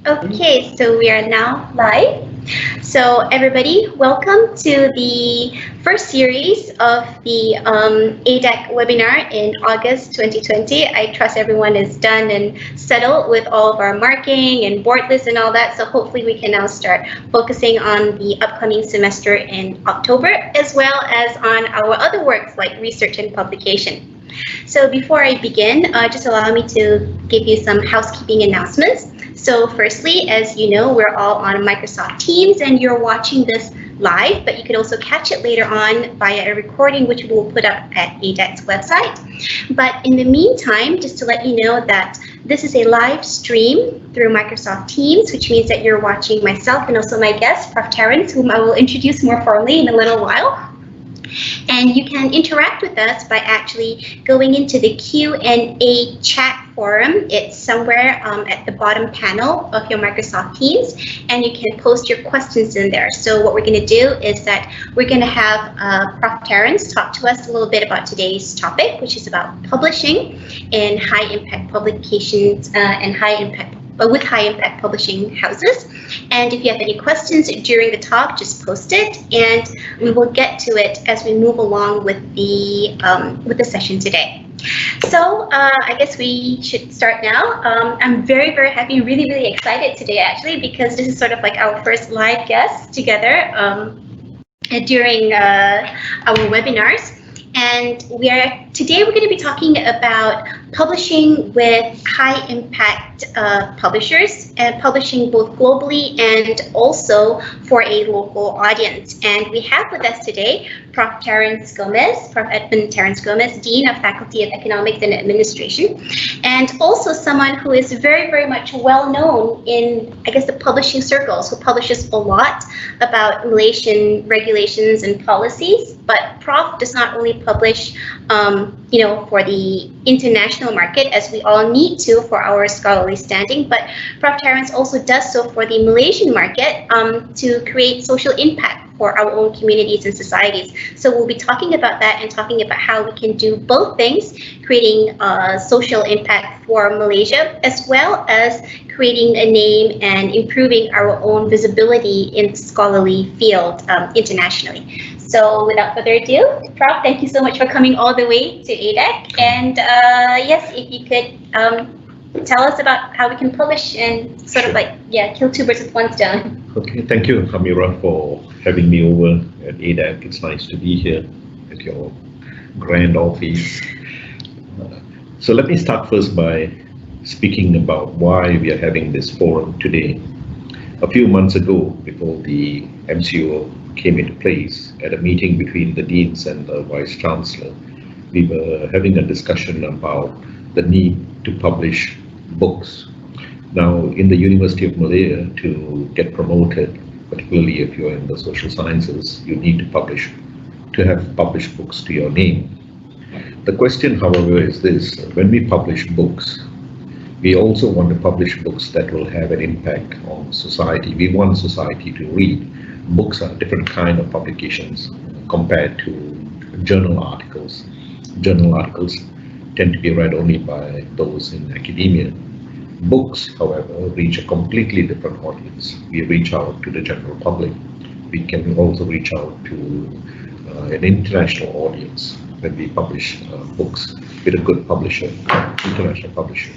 Okay, so we are now live. So everybody, welcome to the first series of the ADEC webinar in August 2020. I trust everyone is done and settled with all of our marking and board lists and all that. So hopefully we can now start focusing on the upcoming semester in October, as well as on our other works like research and publication. So before I begin, just allow me to give you some housekeeping announcements. So firstly, as you know, we're all on Microsoft Teams and you're watching this live, but you can also catch it later on via a recording, which we will put up at ADEC's website. But in the meantime, just to let you know that this is a live stream through Microsoft Teams, which means that you're watching myself and also my guest, Prof. Terrence, whom I will introduce more formally in a little while. And you can interact with us by actually going into the Q&A chat forum. It's somewhere at the bottom panel of your Microsoft Teams, and you can post your questions in there. So what we're going to do is that we're going to have Prof. Terrence talk to us a little bit about today's topic, which is about publishing in high-impact publications with high-impact publishing houses. And if you have any questions during the talk, just post it, and we will get to it as we move along with the session today. So I guess we should start now. I'm very, very happy, really, really excited today, actually, because this is sort of like our first live guest together during our webinars. And today we're going to be talking about publishing with high impact publishers and publishing both globally and also for a local audience. And we have with us today Prof. Edmund Terrence Gomez, Dean of Faculty of Economics and Administration, and also someone who is very, very much well known in, I guess, the publishing circles, who publishes a lot about Malaysian regulations and policies. But Prof does not only publish, for the international market, as we all need to for our scholarly standing, but Prof. Terrence also does so for the Malaysian market to create social impact for our own communities and societies. So we'll be talking about that and talking about how we can do both things, creating social impact for Malaysia, as well as creating a name and improving our own visibility in the scholarly field internationally. So without further ado, Prof, thank you so much for coming all the way to ADEC. And yes, if you could tell us about how we can publish and sort of kill two birds with one stone. Okay, thank you, Amira, for having me over at ADEC. It's nice to be here at your grand office. So let me start first by speaking about why we are having this forum today. A few months ago, before the MCO came into place, at a meeting between the deans and the vice chancellor, we were having a discussion about the need to publish books. Now, in the University of Malaya, to get promoted, particularly if you're in the social sciences, you need to have published books to your name. The question, however, is this: when we publish books, we also want to publish books that will have an impact on society. We want society to read. Books are a different kind of publications compared to journal articles. Journal articles tend to be read only by those in academia. Books, however, reach a completely different audience. We reach out to the general public. We can also reach out to an international audience when we publish books with a good publisher, international publisher.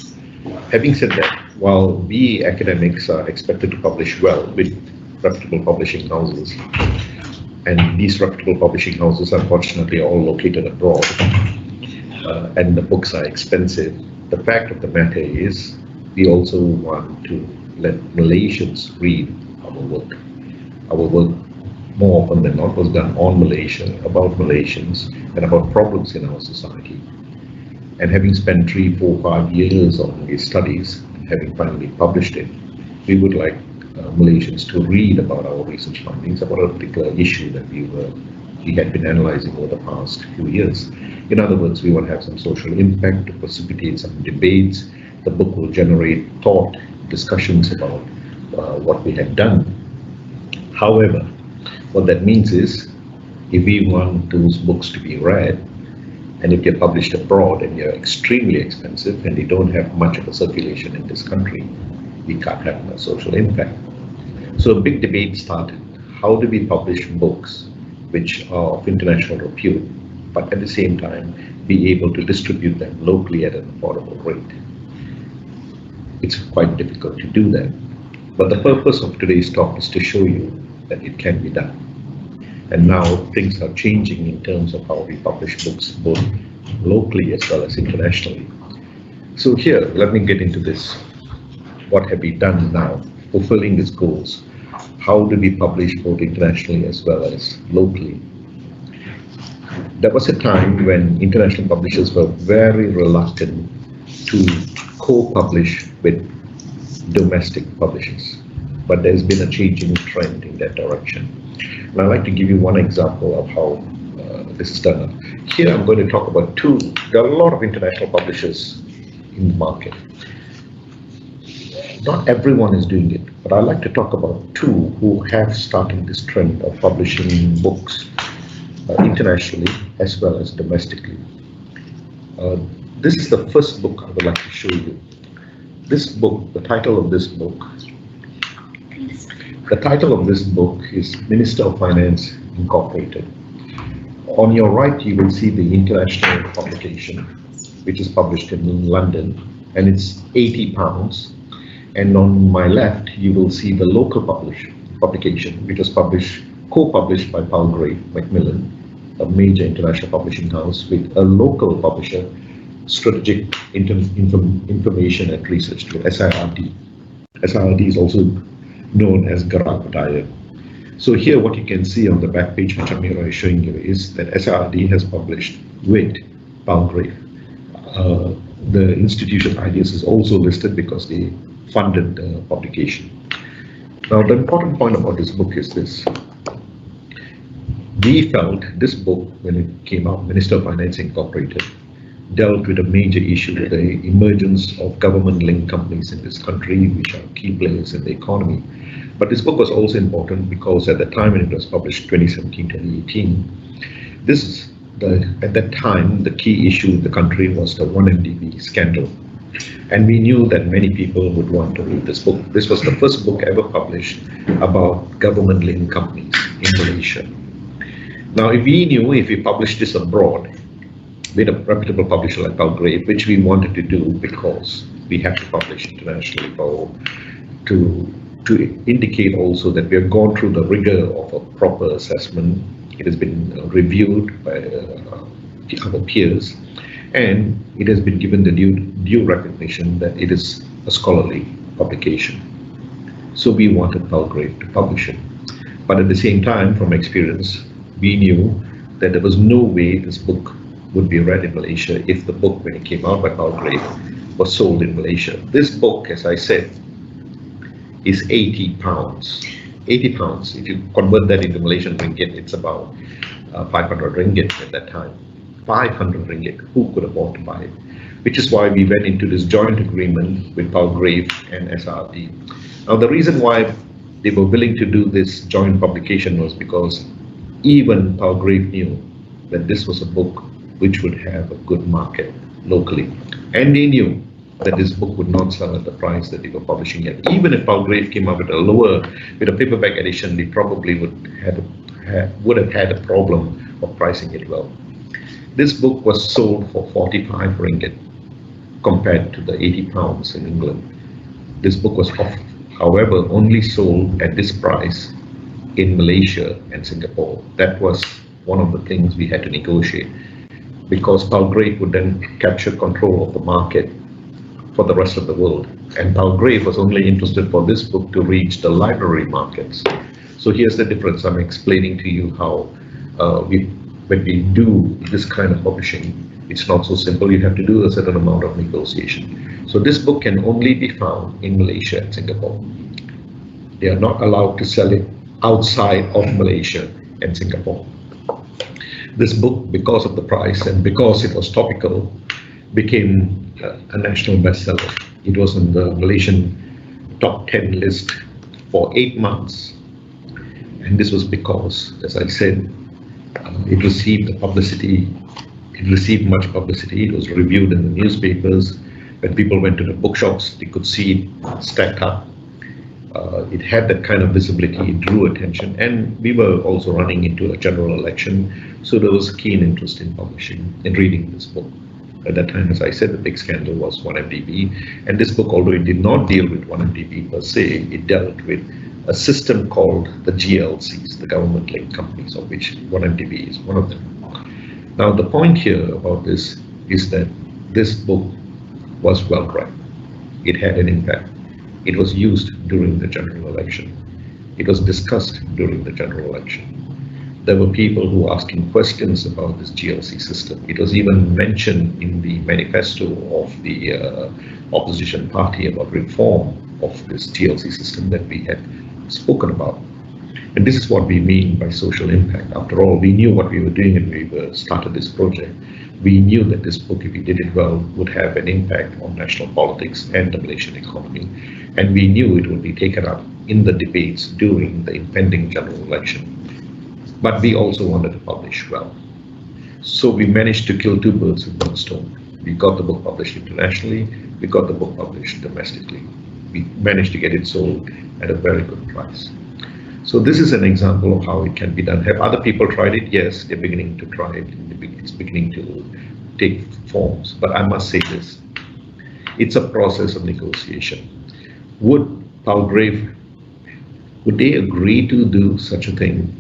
Having said that, while we academics are expected to publish well with reputable publishing houses, and these reputable publishing houses unfortunately are all located abroad, and the books are expensive, the fact of the matter is we also want to let Malaysians read our work. Our work, more often than not, was done on Malaysia, about Malaysians, and about problems in our society. And having spent 3, 4, 5 years on these studies, and having finally published it, we would like Malaysians to read about our research findings, about a particular issue that we had been analyzing over the past few years. In other words, we want to have some social impact, to precipitate some debates. The book will generate thought, discussions about what we have done. However, what that means is, if we want those books to be read, and if they're published abroad and they're extremely expensive and they don't have much of a circulation in this country, we can't have a social impact. So a big debate started. How do we publish books which are of international repute, but at the same time be able to distribute them locally at an affordable rate? It's quite difficult to do that. But the purpose of today's talk is to show you that it can be done. And now things are changing in terms of how we publish books, both locally as well as internationally. So here, let me get into this. What have we done now, fulfilling these goals? How do we publish both internationally as well as locally? There was a time when international publishers were very reluctant to co-publish with domestic publishers, but there's been a changing trend in that direction. And I'd like to give you one example of how this is done. Here I'm going to talk about two. There are a lot of international publishers in the market. Not everyone is doing it, but I'd like to talk about two who have started this trend of publishing books internationally as well as domestically. This is the first book I would like to show you. This book, the title of this book is Minister of Finance Incorporated. On your right, you will see the international publication, which is published in London, and it's £80. And on my left, you will see the local publication, which was co-published by Palgrave Macmillan, a major international publishing house, with a local publisher, Strategic Information and Research Tool, SIRT. SIRT is also known as Gerak Budaya. So here what you can see on the back page, which Amira is showing you, is that SIRT has published with Palgrave. The institution Ideas is also listed because they funded the publication. Now the important point about this book is this. We felt this book, when it came out, Minister of Finance Incorporated, dealt with a major issue, the emergence of government-linked companies in this country, which are key players in the economy. But this book was also important because at the time when it was published, 2017-2018, at that time, the key issue in the country was the 1MDB scandal. And we knew that many people would want to read this book. This was the first book ever published about government-linked companies in Malaysia. Now, if we published this abroad with a reputable publisher like Palgrave, which we wanted to do because we have to publish internationally to indicate also that we have gone through the rigor of a proper assessment. It has been reviewed by other peers, and it has been given the due recognition that it is a scholarly publication. So we wanted Palgrave to publish it. But at the same time, from experience, we knew that there was no way this book would be read in Malaysia if the book, when it came out by Palgrave, was sold in Malaysia. This book, as I said, is £80. £80. If you convert that into Malaysian ringgit, it's about 500 ringgit at that time. 500 ringgit. Who could afford to buy it? Which is why we went into this joint agreement with Palgrave and SRD. Now, the reason why they were willing to do this joint publication was because even Palgrave knew that this was a book which would have a good market locally. And they knew that this book would not sell at the price that they were publishing it. Even if Palgrave came up with a paperback edition, they probably would have had a problem of pricing it well. This book was sold for 45 ringgit compared to the £80 in England. This book was, however, only sold at this price in Malaysia and Singapore. That was one of the things we had to negotiate, because Palgrave would then capture control of the market for the rest of the world. And Palgrave was only interested for this book to reach the library markets. So here's the difference. I'm explaining to you how when we do this kind of publishing, it's not so simple. You have to do a certain amount of negotiation. So this book can only be found in Malaysia and Singapore. They are not allowed to sell it outside of Malaysia and Singapore. This book, because of the price and because it was topical, became a national bestseller. It was on the Malaysian top 10 list for 8 months. And this was because, as I said, it received much publicity. It was reviewed in the newspapers, When people went to the bookshops, they could see it stacked up. It had that kind of visibility, it drew attention, and we were also running into a general election, so there was keen interest in publishing and reading this book. At that time, as I said, the big scandal was 1MDB, and this book, although it did not deal with 1MDB per se, it dealt with a system called the GLCs, the government-linked companies, of which 1MDB is one of them. Now, the point here about this is that this book was well read. It had an impact. It was used during the general election. It was discussed during the general election. There were people who were asking questions about this GLC system. It was even mentioned in the manifesto of the opposition party about reform of this GLC system that we had spoken about. And this is what we mean by social impact. After all, we knew what we were doing when we started this project. We knew that this book, if we did it well, would have an impact on national politics and the Malaysian economy. And we knew it would be taken up in the debates during the impending general election. But we also wanted to publish well. So we managed to kill two birds with one stone. We got the book published internationally, we got the book published domestically. We managed to get it sold at a very good price. So this is an example of how it can be done. Have other people tried it? Yes, they're beginning to try it. It's beginning to take forms. But I must say this, it's a process of negotiation. Would Palgrave, would they agree to do such a thing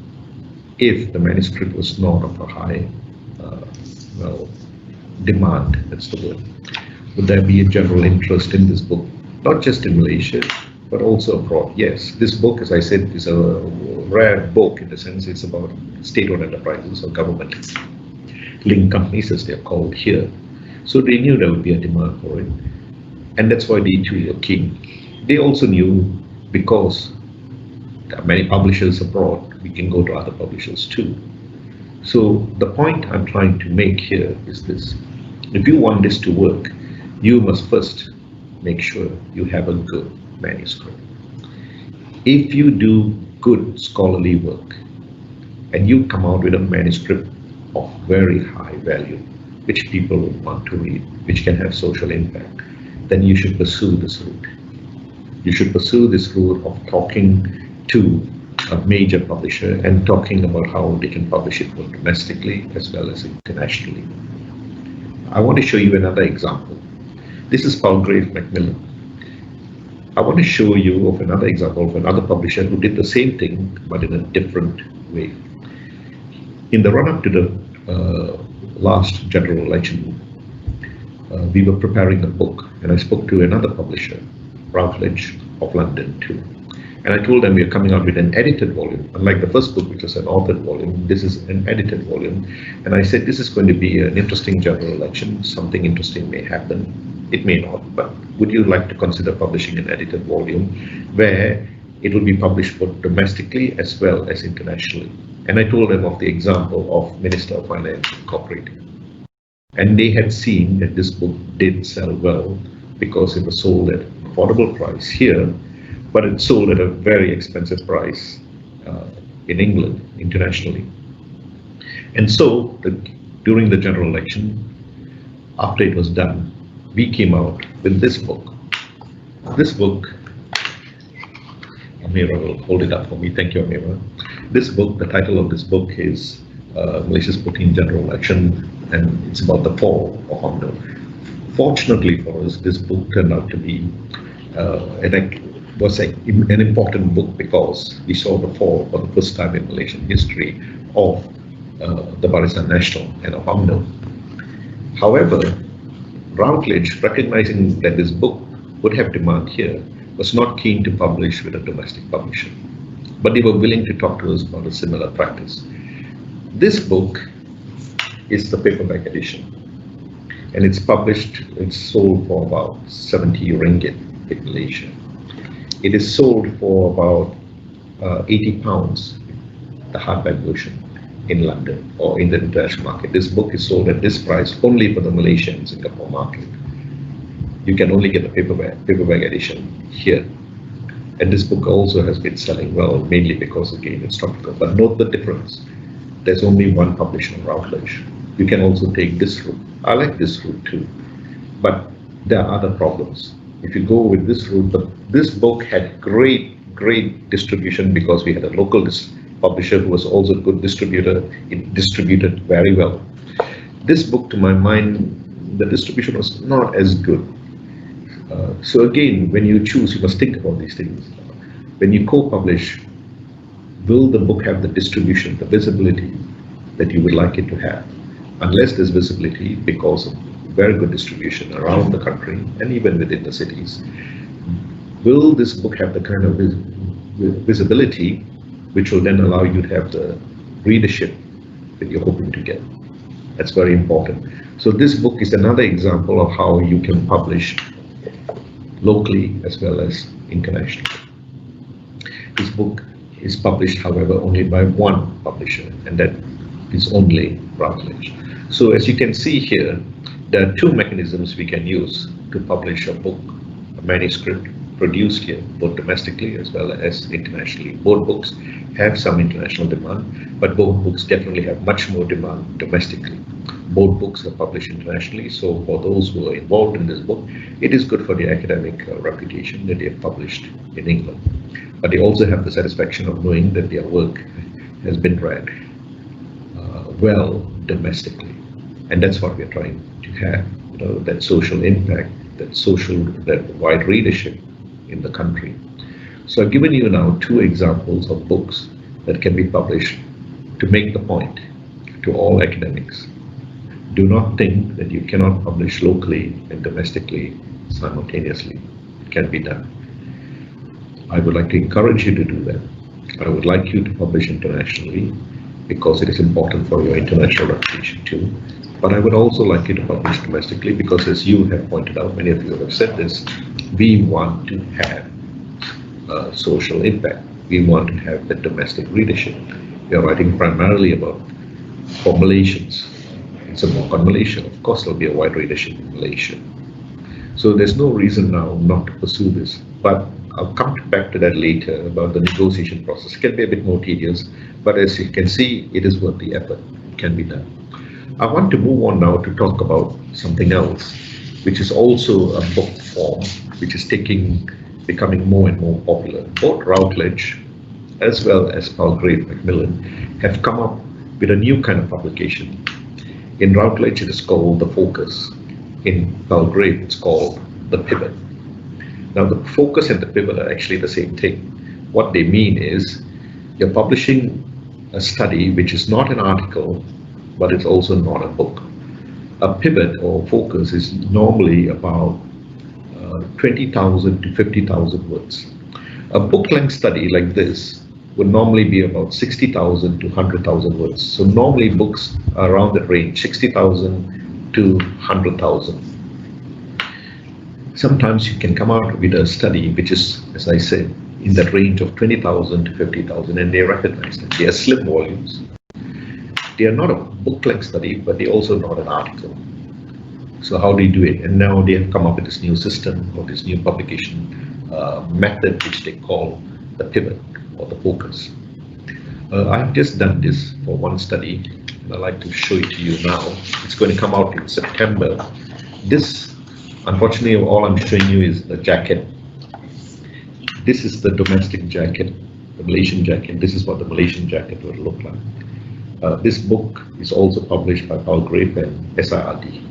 if the manuscript was not of a high demand, that's the word? Would there be a general interest in this book, not just in Malaysia, but also abroad? Yes, this book, as I said, is a rare book in the sense it's about state-owned enterprises or government-linked companies, as they're called here. So they knew there would be a demand for it, and that's why they too were keen. They also knew, because there are many publishers abroad, we can go to other publishers too. So the point I'm trying to make here is this: if you want this to work, you must first make sure you have a good manuscript. If you do good scholarly work and you come out with a manuscript of very high value, which people would want to read, which can have social impact, then you should pursue this route. You should pursue this route of talking to a major publisher and talking about how they can publish it both domestically as well as internationally. I want to show you another example. This is Palgrave Macmillan. I want to show you of another example of another publisher who did the same thing but in a different way. In the run-up to the last general election, we were preparing a book, and I spoke to another publisher, Routledge of London too. And I told them we are coming out with an edited volume. Unlike the first book, which was an authored volume, this is an edited volume. And I said, this is going to be an interesting general election. Something interesting may happen. It may not, but would you like to consider publishing an edited volume where it will be published both domestically as well as internationally? And I told them of the example of Minister of Finance Incorporated. And they had seen that this book did sell well because it was sold at an affordable price here, but it sold at a very expensive price in England, internationally. And so, during the general election, after it was done, we came out with this book. This book, Amira will hold it up for me. Thank you, Amira. This book, the title of this book is Malaysia's 14th General Election, and it's about the fall of UMNO. Fortunately for us, this book turned out to be was an important book because we saw the fall for the first time in Malaysian history of the Barisan Nasional and of UMNO. However, Routledge, recognizing that this book would have demand here, was not keen to publish with a domestic publisher, but they were willing to talk to us about a similar practice. This book is the paperback edition, and it's sold for about 70 ringgit in Malaysia. It is sold for about 80 pounds, the hardback version, in London or in the international market. This book is sold at this price only for the Malaysian and Singapore market. You can only get the paperback edition here. And this book also has been selling well, mainly because, again, it's tropical. But note the difference. There's only one publisher, Routledge. You can also take this route. I like this route too. But there are other problems. If you go with this route, this book had great distribution because we had a local publisher who was also a good distributor. It distributed very well. This book, to my mind, the distribution was not as good. So again, when you choose, you must think about these things. When you co-publish, will the book have the distribution, the visibility that you would like it to have? Unless there's visibility because of very good distribution around the country and even within the cities, will this book have the kind of visibility which will then allow you to have the readership that you're hoping to get? That's very important. So this book is another example of how you can publish locally as well as internationally. This book is published, however, only by one publisher, and that is only Routledge. So as you can see here, there are two mechanisms we can use to publish a book, a manuscript produced here, both domestically as well as internationally. Both books have some international demand, but both books definitely have much more demand domestically. Both books are published internationally, so for those who are involved in this book, it is good for their academic reputation that they have published in England. But they also have the satisfaction of knowing that their work has been read well domestically. And that's what we're trying to have, that social impact, that wide readership in the country. So I've given you now two examples of books that can be published to make the point to all academics. Do not think that you cannot publish locally and domestically simultaneously. It can be done. I would like to encourage you to do that. I would like you to publish internationally because it is important for your international reputation too. But I would also like you to publish domestically because, as you have pointed out, many of you have said this, we want to have social impact. We want to have the domestic readership. We are writing primarily about for Malaysians. It's a book on Malaysia. Of course, there'll be a wide readership in Malaysia. So there's no reason now not to pursue this. But I'll come back to that later about the negotiation process. It can be a bit more tedious, but as you can see, it is worth the effort. It can be done. I want to move on now to talk about something else, which is also a book form, which is becoming more and more popular. Both Routledge as well as Palgrave Macmillan have come up with a new kind of publication. In Routledge, it is called The Focus. In Palgrave, it's called The Pivot. Now, the focus and the pivot are actually the same thing. What they mean is you're publishing a study which is not an article, but it's also not a book. A pivot or focus is normally about 20,000 to 50,000 words. A book-length study like this would normally be about 60,000 to 100,000 words. So normally books are around that range, 60,000 to 100,000. Sometimes you can come out with a study which is, as I said, in that range of 20,000 to 50,000, and they recognize that they are slim volumes. They are not a book-length study, but they're also not an article. So how do you do it? And now they have come up with this new system or this new publication method, which they call the pivot or the focus. I've just done this for one study, and I'd like to show it to you now. It's going to come out in September. This, unfortunately, all I'm showing you is the jacket. This is the domestic jacket, the Malaysian jacket. This is what the Malaysian jacket would look like. This book is also published by Palgrave and SIRD.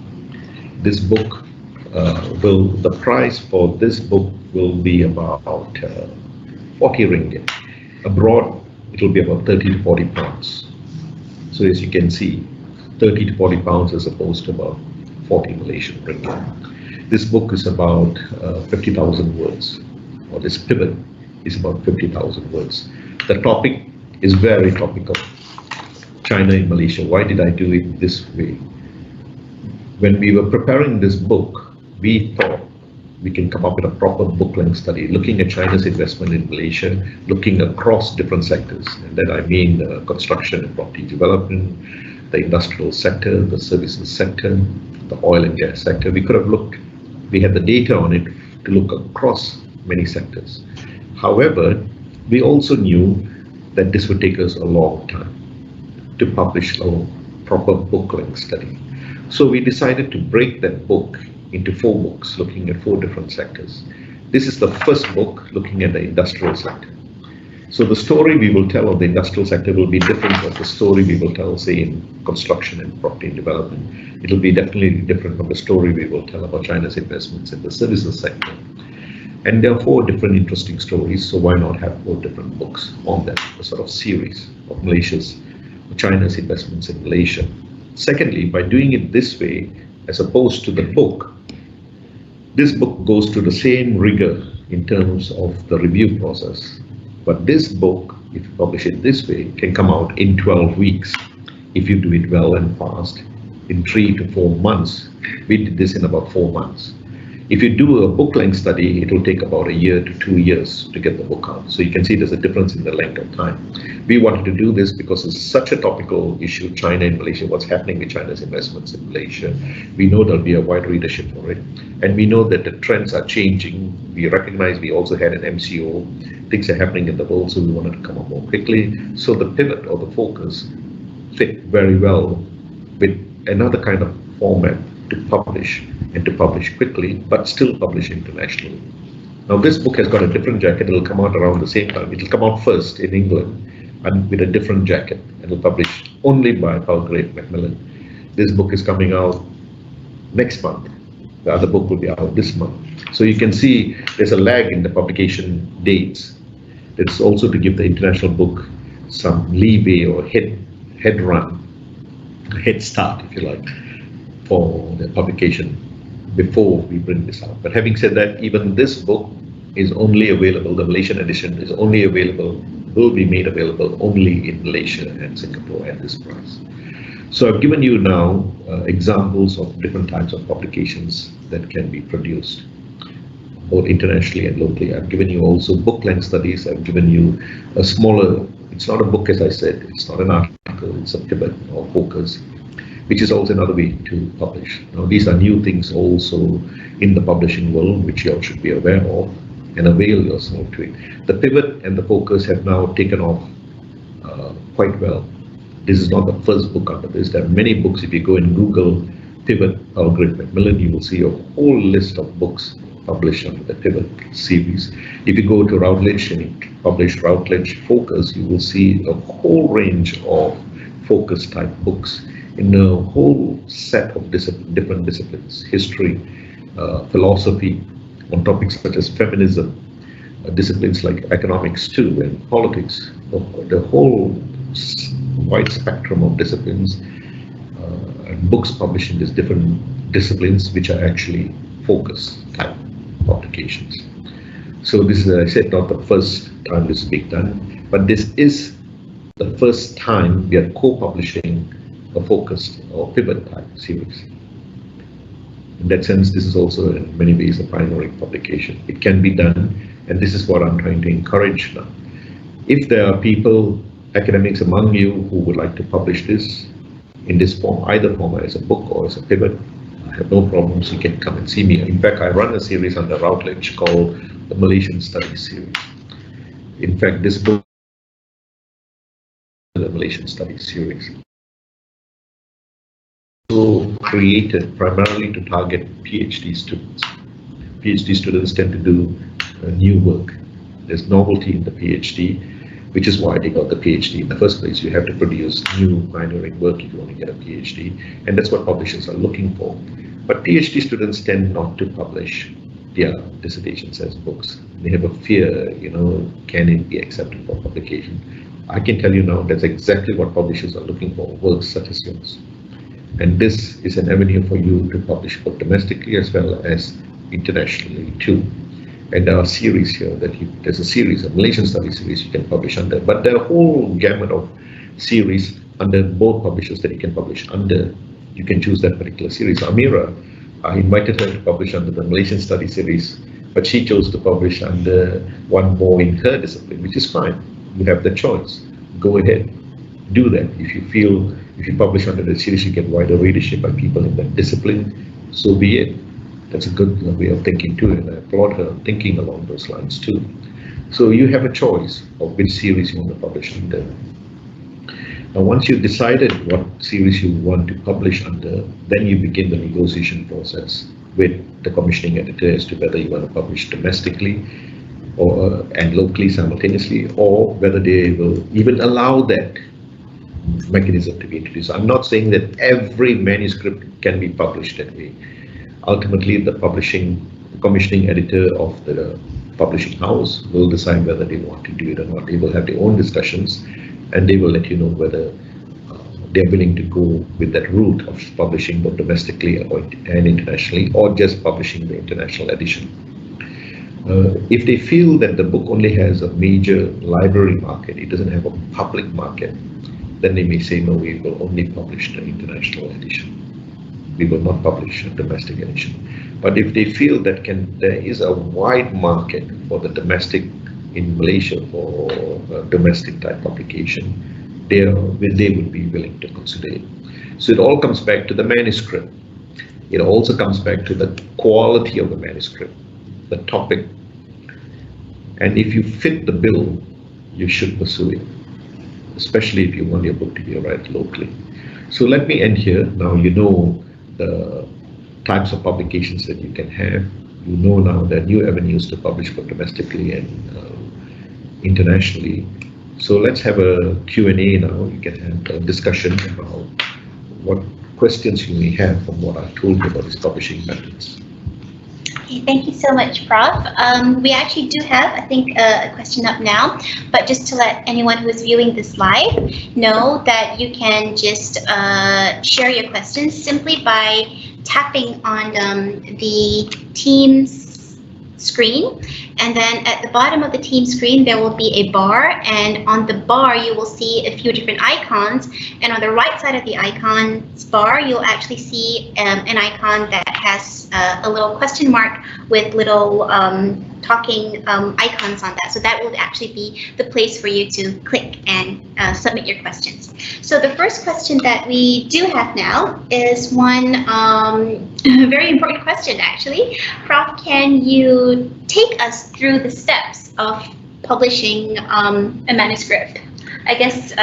This book the price for this book will be about 40 ringgit. Abroad, it will be about 30 to 40 pounds. So as you can see, 30 to 40 pounds as opposed to about 40 Malaysian ringgit. This book is about 50,000 words, or this pivot is about 50,000 words. The topic is very topical. China in Malaysia. Why did I do it this way? When we were preparing this book, we thought we can come up with a proper book-length study looking at China's investment in Malaysia, looking across different sectors. And then I mean construction and property development, the industrial sector, the services sector, the oil and gas sector. We could have looked, we had the data on it to look across many sectors. However, we also knew that this would take us a long time to publish a proper book-length study. So we decided to break that book into 4 books looking at 4 different sectors. This is the first book looking at the industrial sector. So the story we will tell of the industrial sector will be different from the story we will tell, say, in construction and property development. It will be definitely different from the story we will tell about China's investments in the services sector. And there are 4 different interesting stories, so why not have 4 different books on that, a sort of series of China's investments in Malaysia. Secondly, by doing it this way, as opposed to the book, this book goes to the same rigor in terms of the review process. But this book, if you publish it this way, can come out in 12 weeks if you do it well and fast, in 3 to 4 months. We did this in about 4 months. If you do a book-length study, it will take about 1 year to 2 years to get the book out. So you can see there's a difference in the length of time. We wanted to do this because it's such a topical issue, China and Malaysia, what's happening with China's investments in Malaysia. We know there'll be a wide readership for it. And we know that the trends are changing. We recognize we also had an MCO. Things are happening in the world, so we wanted to come up more quickly. So the pivot or the focus fit very well with another kind of format to publish, and to publish quickly, but still publish internationally. Now this book has got a different jacket. It'll come out around the same time. It'll come out first in England and with a different jacket, and it'll publish only by Palgrave Macmillan. This book is coming out next month. The other book will be out this month. So you can see there's a lag in the publication dates. It's also to give the international book some leeway or head run, head start, if you like, for the publication before we bring this out. But having said that, even this book is only available, the Malaysian edition is only available, will be made available only in Malaysia and Singapore at this price. So I've given you now examples of different types of publications that can be produced, both internationally and locally. I've given you also book-length studies. I've given you a smaller, it's not a book as I said, it's not an article, it's a pivot or focus, which is also another way to publish. Now, these are new things also in the publishing world, which you all should be aware of and avail yourself to it. The pivot and the focus have now taken off quite well. This is not the first book under this. There are many books. If you go and Google Pivot Palgrave Macmillan, you will see a whole list of books published under the Pivot series. If you go to Routledge and publish Routledge Focus, you will see a whole range of focus type books in a whole set of different disciplines, history, philosophy, on topics such as feminism, disciplines like economics too, and politics, the whole wide spectrum of disciplines, and books published in these different disciplines, which are actually focus type publications. So this is, as I said, not the first time this is being done, but this is the first time we are co-publishing a focused or pivot type series. In that sense, this is also in many ways a pioneering publication. It can be done, and this is what I'm trying to encourage now. If there are people, academics among you, who would like to publish this in this form, either form as a book or as a pivot, I have no problems. You can come and see me. In fact, I run a series under Routledge called the Malaysian Studies series. In fact, this book is the Malaysian Studies series. Created primarily to target PhD students. PhD students tend to do new work. There's novelty in the PhD, which is why they got the PhD in the first place. You have to produce new pioneering work if you want to get a PhD, and that's what publishers are looking for. But PhD students tend not to publish their dissertations as books. They have a fear, can it be accepted for publication? I can tell you now that's exactly what publishers are looking for, works such as yours. And this is an avenue for you to publish both domestically as well as internationally too. And there are series here there's a series, a Malaysian Studies series you can publish under, but there are a whole gamut of series under both publishers that you can publish under. You can choose that particular series. Amira, I invited her to publish under the Malaysian Studies series, but she chose to publish under one more in her discipline, which is fine. You have the choice. Go ahead, do that. If you publish under the series, you get wider readership by people in that discipline, so be it. That's a good way of thinking too, and I applaud her thinking along those lines too. So you have a choice of which series you want to publish under. Now, once you've decided what series you want to publish under, then you begin the negotiation process with the commissioning editor as to whether you want to publish domestically or and locally simultaneously, or whether they will even allow that mechanism to be introduced. I'm not saying that every manuscript can be published that way. Ultimately, the commissioning editor of the publishing house will decide whether they want to do it or not. They will have their own discussions, and they will let you know whether they're willing to go with that route of publishing both domestically and internationally, or just publishing the international edition. If they feel that the book only has a major library market, it doesn't have a public market, then they may say, no, we will only publish the international edition. We will not publish a domestic edition. But if they feel that there is a wide market for the domestic in Malaysia for domestic type publication, they would be willing to consider it. So it all comes back to the manuscript. It also comes back to the quality of the manuscript, the topic. And if you fit the bill, you should pursue it, especially if you want your book to be read locally. So let me end here. Now you know the types of publications that you can have. You know now there are new avenues to publish both domestically and internationally. So let's have a Q&A now. You can have a discussion about what questions you may have from what I've told you about these publishing methods. Okay, thank you so much, Prof. We actually do have, I think, a question up now, but just to let anyone who is viewing this live know that you can just share your questions simply by tapping on the Teams screen, and then at the bottom of the team screen there will be a bar, and on the bar you will see a few different icons, and on the right side of the icons bar you'll actually see an icon that has a little question mark with little talking icons on that. So that will actually be the place for you to click and submit your questions. So the first question that we do have now is one very important question actually. Prof, can you take us through the steps of publishing a manuscript? I guess,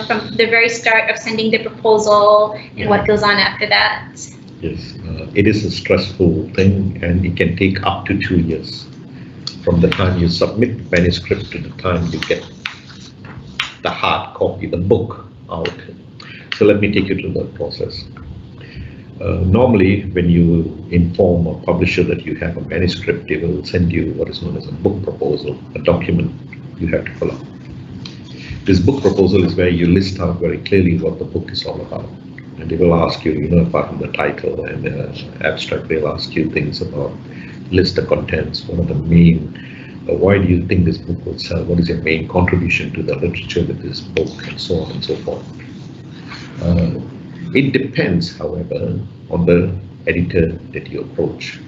from the very start of sending the proposal and what goes on after that. Yes, it is a stressful thing, and it can take up to 2 years from the time you submit the manuscript to the time you get the hard copy, the book out. So let me take you through that process. Normally, when you inform a publisher that you have a manuscript, they will send you what is known as a book proposal, a document you have to fill out. This book proposal is where you list out very clearly what the book is all about. And they will ask you, apart from the title and the abstract, they'll ask you things about list the contents, what are the main, why do you think this book will sell, what is your main contribution to the literature with this book, and so on and so forth. It depends, however, on the editor that you approach.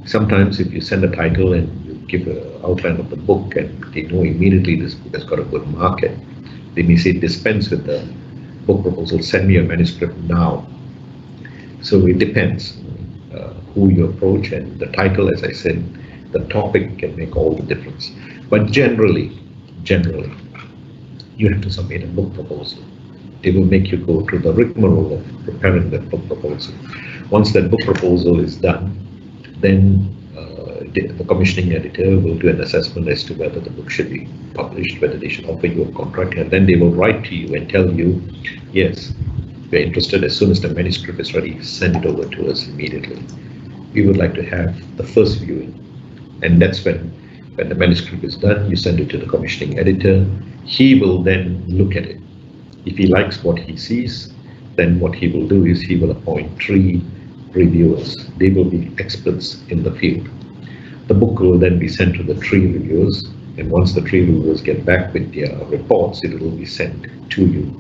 Sometimes if you send a title and you give an outline of the book and they know immediately this book has got a good market, they may say dispense with the book proposal, send me a manuscript now. So it depends who you approach, and the title, as I said, the topic can make all the difference. But generally, you have to submit a book proposal. They will make you go through the rigmarole of preparing that book proposal. Once that book proposal is done, then the commissioning editor will do an assessment as to whether the book should be published, whether they should offer you a contract, and then they will write to you and tell you, yes, we're interested. As soon as the manuscript is ready, send it over to us immediately. We would like to have the first viewing. And that's when the manuscript is done, you send it to the commissioning editor. He will then look at it. If he likes what he sees, then what he will do is he will appoint 3 reviewers. They will be experts in the field. The book will then be sent to the 3 reviewers, and once the 3 reviewers get back with their reports, it will be sent to you.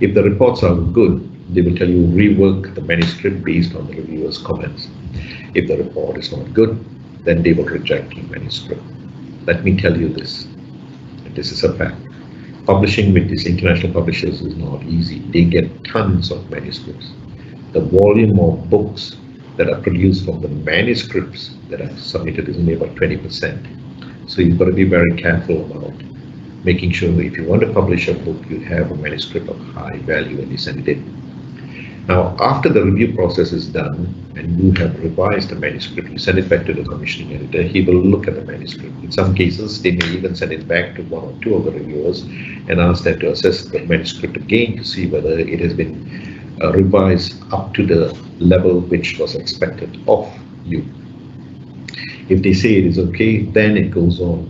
If the reports are good, they will tell you rework the manuscript based on the reviewers' comments. If the report is not good, then they will reject the manuscript. Let me tell you this, and this is a fact. Publishing with these international publishers is not easy. They get tons of manuscripts. The volume of books that are produced from the manuscripts that are submitted is only about 20%. So you've got to be very careful about making sure that if you want to publish a book, you have a manuscript of high value when you send it in. Now, after the review process is done and you have revised the manuscript, you send it back to the commissioning editor. He will look at the manuscript. In some cases, they may even send it back to one or two of the reviewers and ask them to assess the manuscript again to see whether it has been revised up to the level which was expected of you. If they say it is okay, then it goes on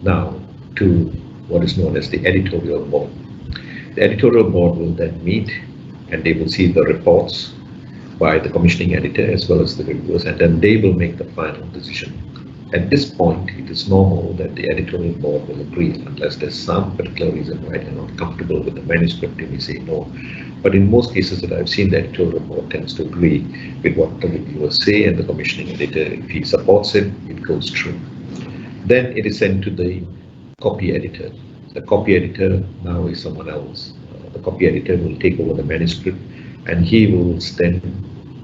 now to what is known as the editorial board. The editorial board will then meet and they will see the reports by the commissioning editor as well as the reviewers, and then they will make the final decision. At this point, it is normal that the editorial board will agree, unless there's some particular reason why they're not comfortable with the manuscript, they may say no. But in most cases that I've seen, the editorial board tends to agree with what the reviewers say, and the commissioning editor, if he supports it, it goes through. Then it is sent to the copy editor. The copy editor now is someone else. The copy editor will take over the manuscript and he will then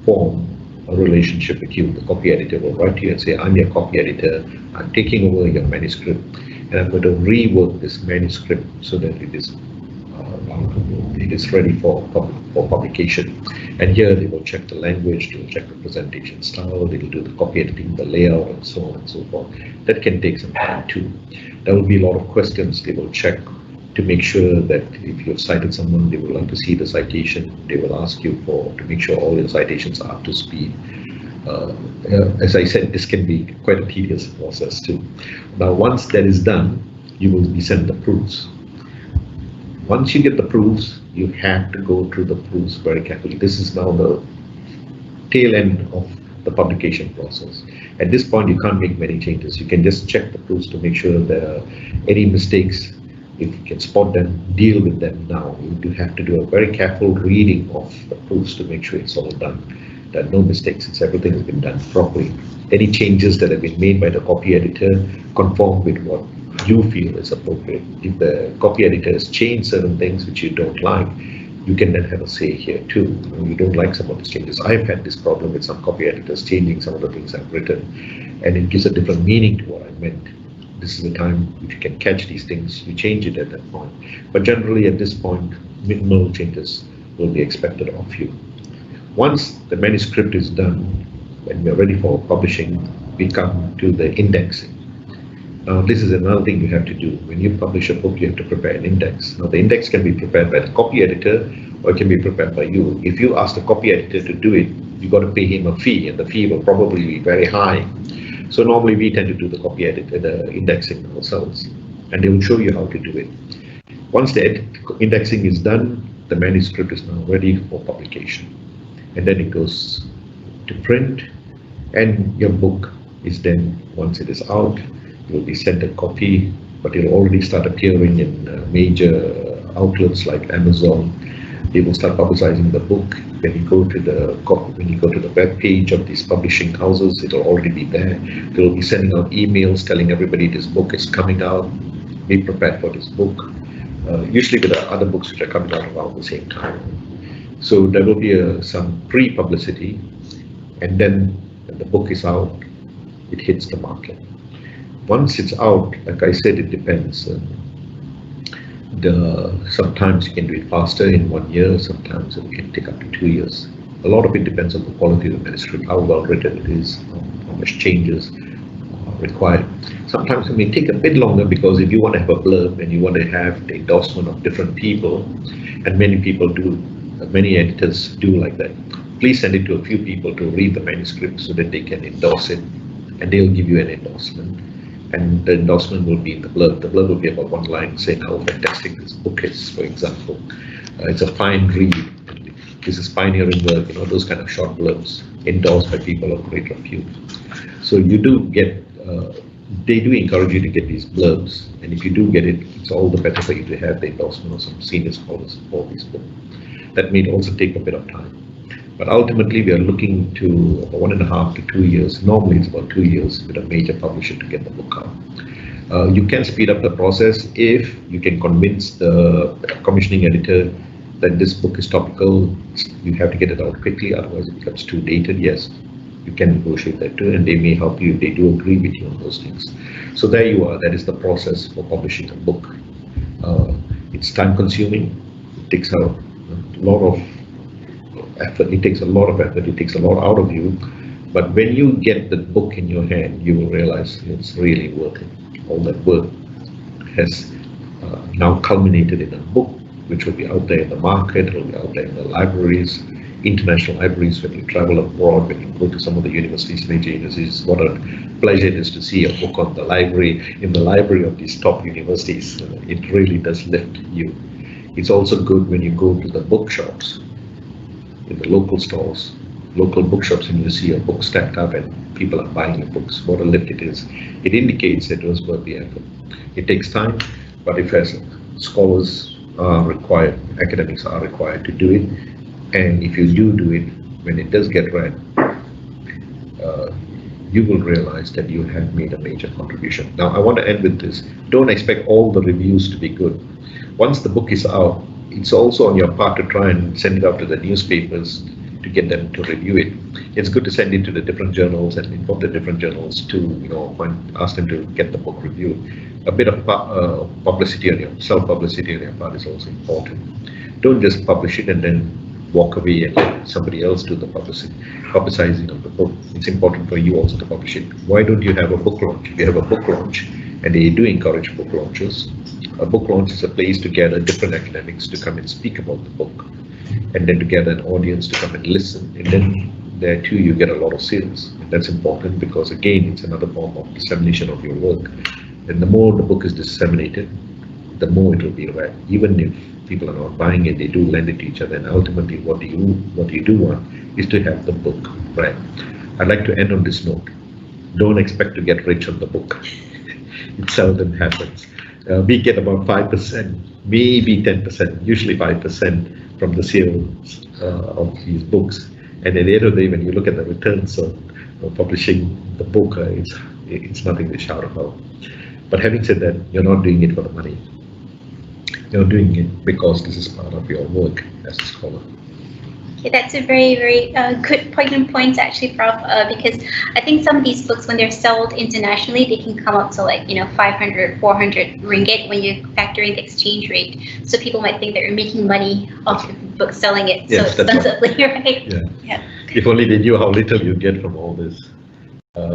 form a relationship with you. The copy editor will write to you and say, I'm your copy editor, I'm taking over your manuscript and I'm going to rework this manuscript so that it is ready for publication. And here they will check the language, they will check the presentation style, they will do the copy editing, the layout, and so on and so forth. That can take some time too. There will be a lot of questions they will check to make sure that if you have cited someone, they will like to see the citation. They will ask you to make sure all your citations are up to speed. As I said, this can be quite a tedious process too. Now, once that is done, you will be sent the proofs. Once you get the proofs, you have to go through the proofs very carefully. This is now the tail end of the publication process. At this point, you can't make many changes. You can just check the proofs to make sure there are any mistakes. If you can spot them, deal with them now. You do have to do a very careful reading of the proofs to make sure it's all done. There are no mistakes, everything has been done properly. Any changes that have been made by the copy editor conform with what you feel is appropriate. If the copy editor has changed certain things which you don't like, you can then have a say here too. You don't like some of these changes. I've had this problem with some copy editors changing some of the things I've written, and it gives a different meaning to what I meant. This is the time if you can catch these things, you change it at that point. But generally at this point, minimal changes will be expected of you. Once the manuscript is done, when we're ready for publishing, we come to the indexing. Now, this is another thing you have to do. When you publish a book, you have to prepare an index. Now, the index can be prepared by the copy editor or it can be prepared by you. If you ask the copy editor to do it, you got to pay him a fee, and the fee will probably be very high. So normally we tend to do the copy editor, the indexing ourselves, and they will show you how to do it. Once the indexing is done, the manuscript is now ready for publication. And then it goes to print, and your book is then, once it is out, you will be sent a copy, but it will already start appearing in major outlets like Amazon. They will start publicizing the book. When you go to the web page of these publishing houses, it will already be there. They will be sending out emails telling everybody this book is coming out. Be prepared for this book. Usually with the other books which are coming out around the same time. So there will be some pre-publicity, and then when the book is out, it hits the market. Once it's out, like I said, it depends. Sometimes you can do it faster in 1 year, sometimes it can take up to 2 years. A lot of it depends on the quality of the manuscript, how well written it is, how much changes are required. Sometimes it may take a bit longer because if you want to have a blurb and you want to have the endorsement of different people, and many editors do like that, please send it to a few people to read the manuscript so that they can endorse it, and they'll give you an endorsement. And the endorsement will be in the blurb. The blurb will be about one line saying how fantastic this book is, for example. It's a fine read. This is pioneering work, those kind of short blurbs endorsed by people of great repute. So you do get, they do encourage you to get these blurbs. And if you do get it, it's all the better for you to have the endorsement of some senior scholars for this book. That may also take a bit of time. But ultimately, we are looking to 1.5 to 2 years. Normally, it's about 2 years with a major publisher to get the book out. You can speed up the process if you can convince the commissioning editor that this book is topical. You have to get it out quickly, otherwise it becomes too dated. Yes, you can negotiate that too, and they may help you if they do agree with you on those things. So there you are. That is the process for publishing a book. It's time consuming. It takes out a lot of effort. It takes a lot of effort. It takes a lot out of you. But when you get the book in your hand, you will realize it's really worth it. All that work has now culminated in a book, which will be out there in the market, it will be out there in the libraries, international libraries. When you travel abroad, when you go to some of the universities, major universities, what a pleasure it is to see a book on the library, in the library of these top universities. It really does lift you. It's also good when you go to the bookshops, in the local stores, local bookshops, and you see a book stacked up and people are buying your books. What a lift it is. It indicates that it was worth the effort. It takes time, but if as scholars are required, academics are required to do it, and if you do it, when it does get read, you will realize that you have made a major contribution. Now, I want to end with this. Don't expect all the reviews to be good. Once the book is out, it's also on your part to try and send it out to the newspapers to get them to review it. It's good to send it to the different journals and inform the different journals to, ask them to get the book reviewed. A bit of publicity on your self-publicity on your part is also important. Don't just publish it and then walk away and let somebody else do the publicizing of the book. It's important for you also to publish it. Why don't you have a book launch? If you have a book launch, and they do encourage book launches, a book launch is a place to gather different academics to come and speak about the book, and then to gather an audience to come and listen. And then there too you get a lot of sales. And that's important because again, it's another form of dissemination of your work. And the more the book is disseminated, the more it will be read. Even if people are not buying it, they do lend it to each other. And ultimately, what you do want is to have the book read. I'd like to end on this note. Don't expect to get rich on the book. It seldom happens. We get about 5%, maybe 10%, usually 5% from the sales of these books. And at the end of the day, when you look at the returns of publishing the book, it's nothing to shout about. But having said that, you're not doing it for the money. You're doing it because this is part of your work as a scholar. Okay, that's a very, very good poignant point actually, Prof. Because I think some of these books, when they're sold internationally, they can come up to 500, 400 ringgit when you factor in the exchange rate. So people might think that you're making money off the book selling it so expensively, right? Yeah. If only they knew how little you get from all this.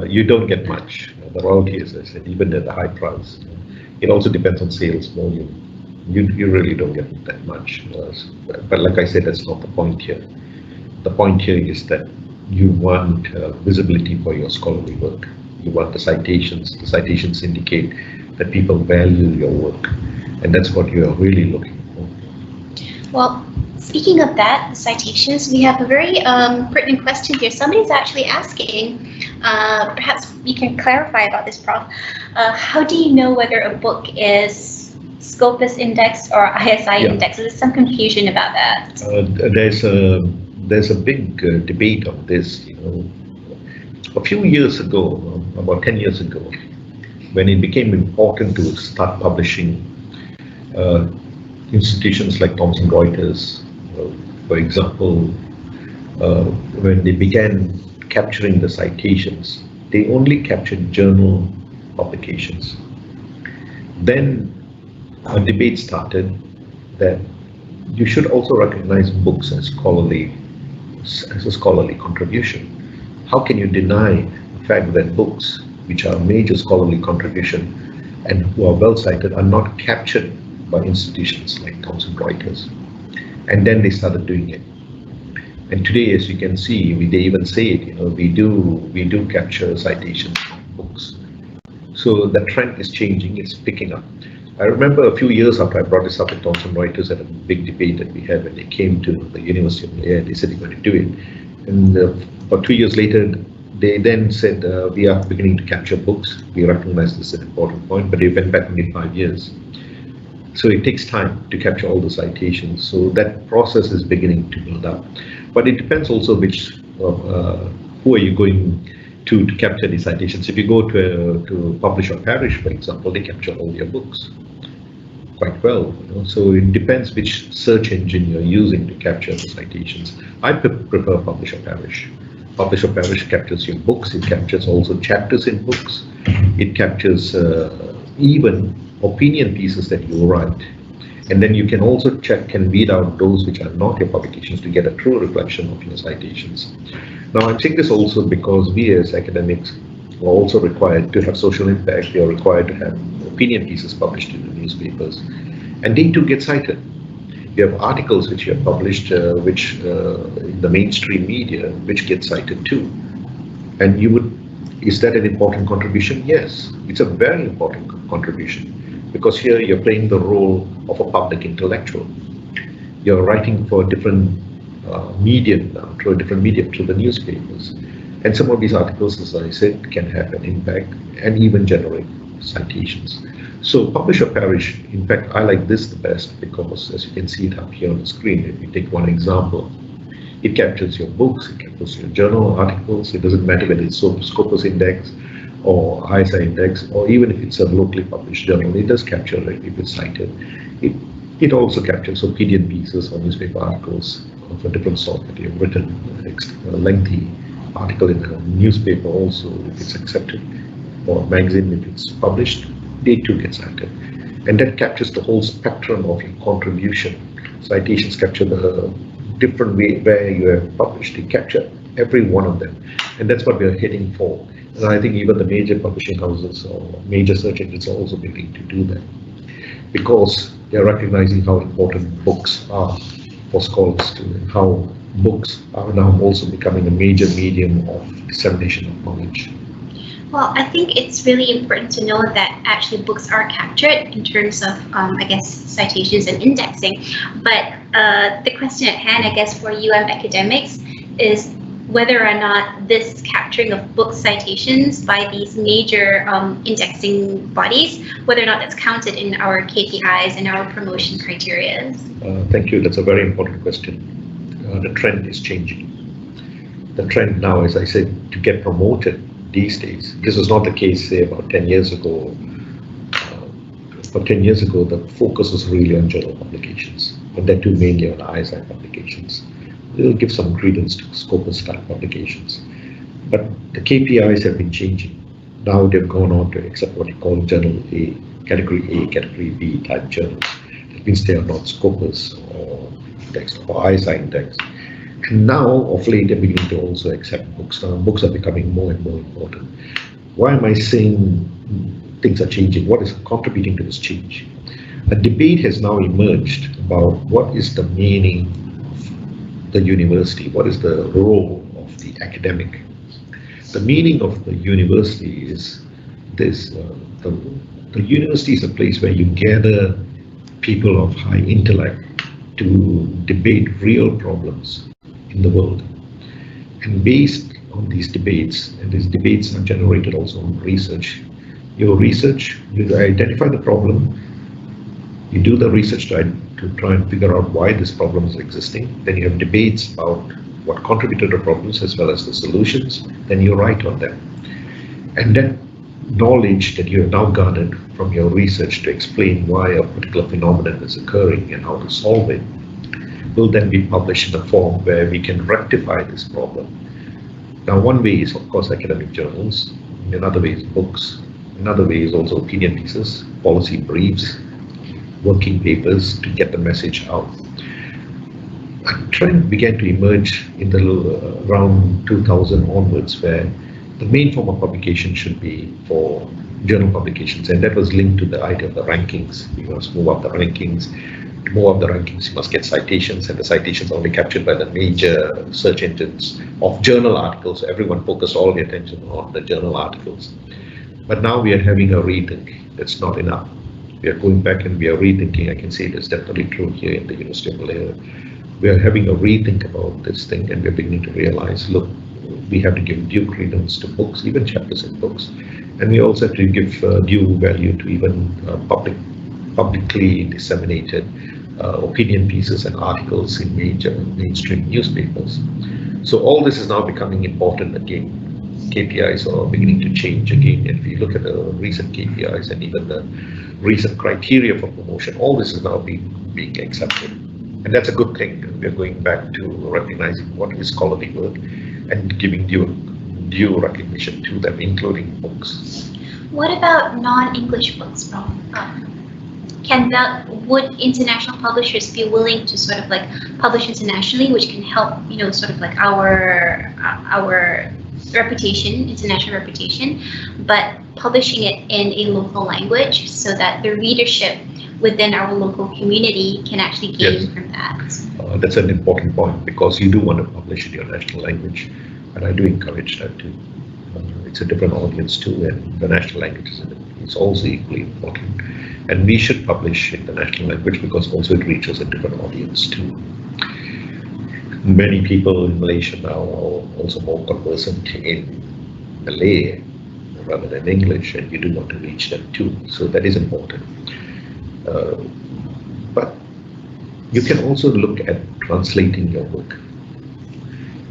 You don't get much. The royalty, as I said, even at the high price. It also depends on sales volume. You really don't get that much. But like I said, that's not the point here. The point here is that you want visibility for your scholarly work. You want the citations. The citations indicate that people value your work. And that's what you are really looking for. Well, speaking of that, the citations, we have a very pertinent question here. Somebody's actually asking, perhaps we can clarify about this, Prof. How do you know whether a book is Scopus Index or ISI Index? There's some confusion about that. There's a big debate on this. A few years ago, about 10 years ago, when it became important to start publishing, institutions like Thomson Reuters, for example, when they began capturing the citations, they only captured journal publications. Then a debate started that you should also recognize books as a scholarly contribution. How can you deny the fact that books, which are a major scholarly contribution and who are well cited, are not captured by institutions like Thomson Reuters? And then they started doing it. And today, as you can see, they even say it. We do capture citations from books. So the trend is changing. It's picking up. I remember a few years after I brought this up at Thomson Reuters at a big debate that we had when they came to the University of Malaya, they said they're going to do it. And about 2 years later, they then said, we are beginning to capture books. We recognize this is an important point, but they went back only 5 years. So it takes time to capture all the citations. So that process is beginning to build up. But it depends also who are you going to capture the citations. If you go to Publish or Perish, for example, they capture all your books quite well. So it depends which search engine you're using to capture the citations. I prefer Publish or Perish. Publish or Perish captures your books. It captures also chapters in books. It captures even opinion pieces that you write. And then you can also check and weed out those which are not your publications to get a true reflection of your citations. Now, I'm saying this also because we as academics are also required to have social impact. We are required to have opinion pieces published in the newspapers, and they too get cited. You have articles which you have published, which in the mainstream media, which get cited too. And you would, is that an important contribution? Yes, it's a very important contribution, because here you're playing the role of a public intellectual. You're writing for a different medium now, through a different medium, through the newspapers. And some of these articles, as I said, can have an impact and even generate citations. So publish or perish, in fact, I like this the best because, as you can see it up here on the screen, if you take one example, it captures your books, it captures your journal articles. It doesn't matter whether it's Scopus Index or ISI Index, or even if it's a locally published journal, it does capture it if it's cited. It also captures opinion pieces or newspaper articles of a different sort that you've written, a lengthy article in a newspaper also, if it's accepted, or a magazine if it's published, they too get cited. And that captures the whole spectrum of your contribution. Citations capture the different way where you have published, they capture every one of them. And that's what we are heading for. And I think even the major publishing houses or major search engines are also beginning to do that, because they are recognizing how important books are for scholars too, and how books are now also becoming a major medium of dissemination of knowledge. Well, I think it's really important to know that actually books are captured in terms of, I guess, citations and indexing. But the question at hand, I guess, for academics is whether or not this capturing of book citations by these major indexing bodies, whether or not that's counted in our KPIs and our promotion criteria. Thank you. That's a very important question. The trend is changing. The trend now, as I said, to get promoted these days. This was not the case, say, about 10 years ago. For 10 years ago, the focus was really on journal publications, and that too mainly on ISI publications. We'll give some credence to Scopus-style publications. But the KPIs have been changing. Now they've gone on to accept what you call Journal A, Category B type journals. That means they are not Scopus or indexed or ISI indexed. And now, of late, they're beginning to also accept books. Books are becoming more and more important. Why am I saying things are changing? What is contributing to this change? A debate has now emerged about what is the meaning of the university, what is the role of the academic. The meaning of the university is this. The university is a place where you gather people of high intellect to debate real problems in the world. And based on these debates, and these debates are generated also on research, you identify the problem, you do the research to try and figure out why this problem is existing, then you have debates about what contributed to problems as well as the solutions, then you write on them. And that knowledge that you have now garnered from your research to explain why a particular phenomenon is occurring and how to solve it will then be published in a form where we can rectify this problem. Now, one way is, of course, academic journals. Another way is books. Another way is also opinion pieces, policy briefs, working papers to get the message out. A trend began to emerge in the around 2000 onwards, where the main form of publication should be for journal publications, and that was linked to the idea of the rankings. You must move up the rankings. To move up the rankings, you must get citations, and the citations are only captured by the major search engines of journal articles. So everyone focused all the attention on the journal articles. But now we are having a rethink. That's not enough. We are going back and we are rethinking. I can say that's definitely true here in the University of Malaya. We are having a rethink about this thing, and we're beginning to realize, look, we have to give due credence to books, even chapters in books. And we also have to give due value to even publicly disseminated opinion pieces and articles in major mainstream newspapers. So all this is now becoming important again. KPIs are beginning to change again. And if you look at the recent KPIs and even the recent criteria for promotion, all this is now being accepted. And that's a good thing. We're going back to recognizing what is quality work and giving due recognition to them, including books. What about non-English books, Prof? would international publishers be willing to sort of like publish internationally, which can help, sort of like our reputation, international reputation, but publishing it in a local language so that the readership within our local community can actually gain Yes. from that. That's an important point because you do want to publish in your national language, and I do encourage that too. It's a different audience too, and the national language is also equally important. And we should publish in the national language because also it reaches a different audience too. Many people in Malaysia now are also more conversant in Malay rather than English, and you do want to reach them too. So that is important. But you can also look at translating your book.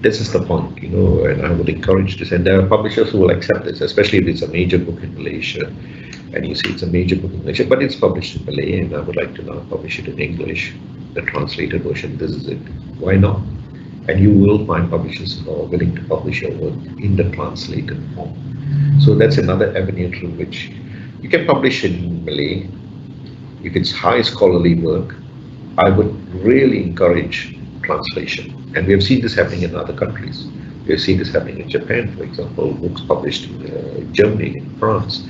This is the point, and I would encourage this. And there are publishers who will accept this, especially if it's a major book in Malaysia, and you see it's a major book in Malaysia, but it's published in Malay, and I would like to now publish it in English, the translated version. This is it. Why not? And you will find publishers who are willing to publish your work in the translated form. So that's another avenue through which you can publish in Malay. If it's high scholarly work, I would really encourage translation. And we have seen this happening in other countries. We have seen this happening in Japan, for example, books published in Germany, in France.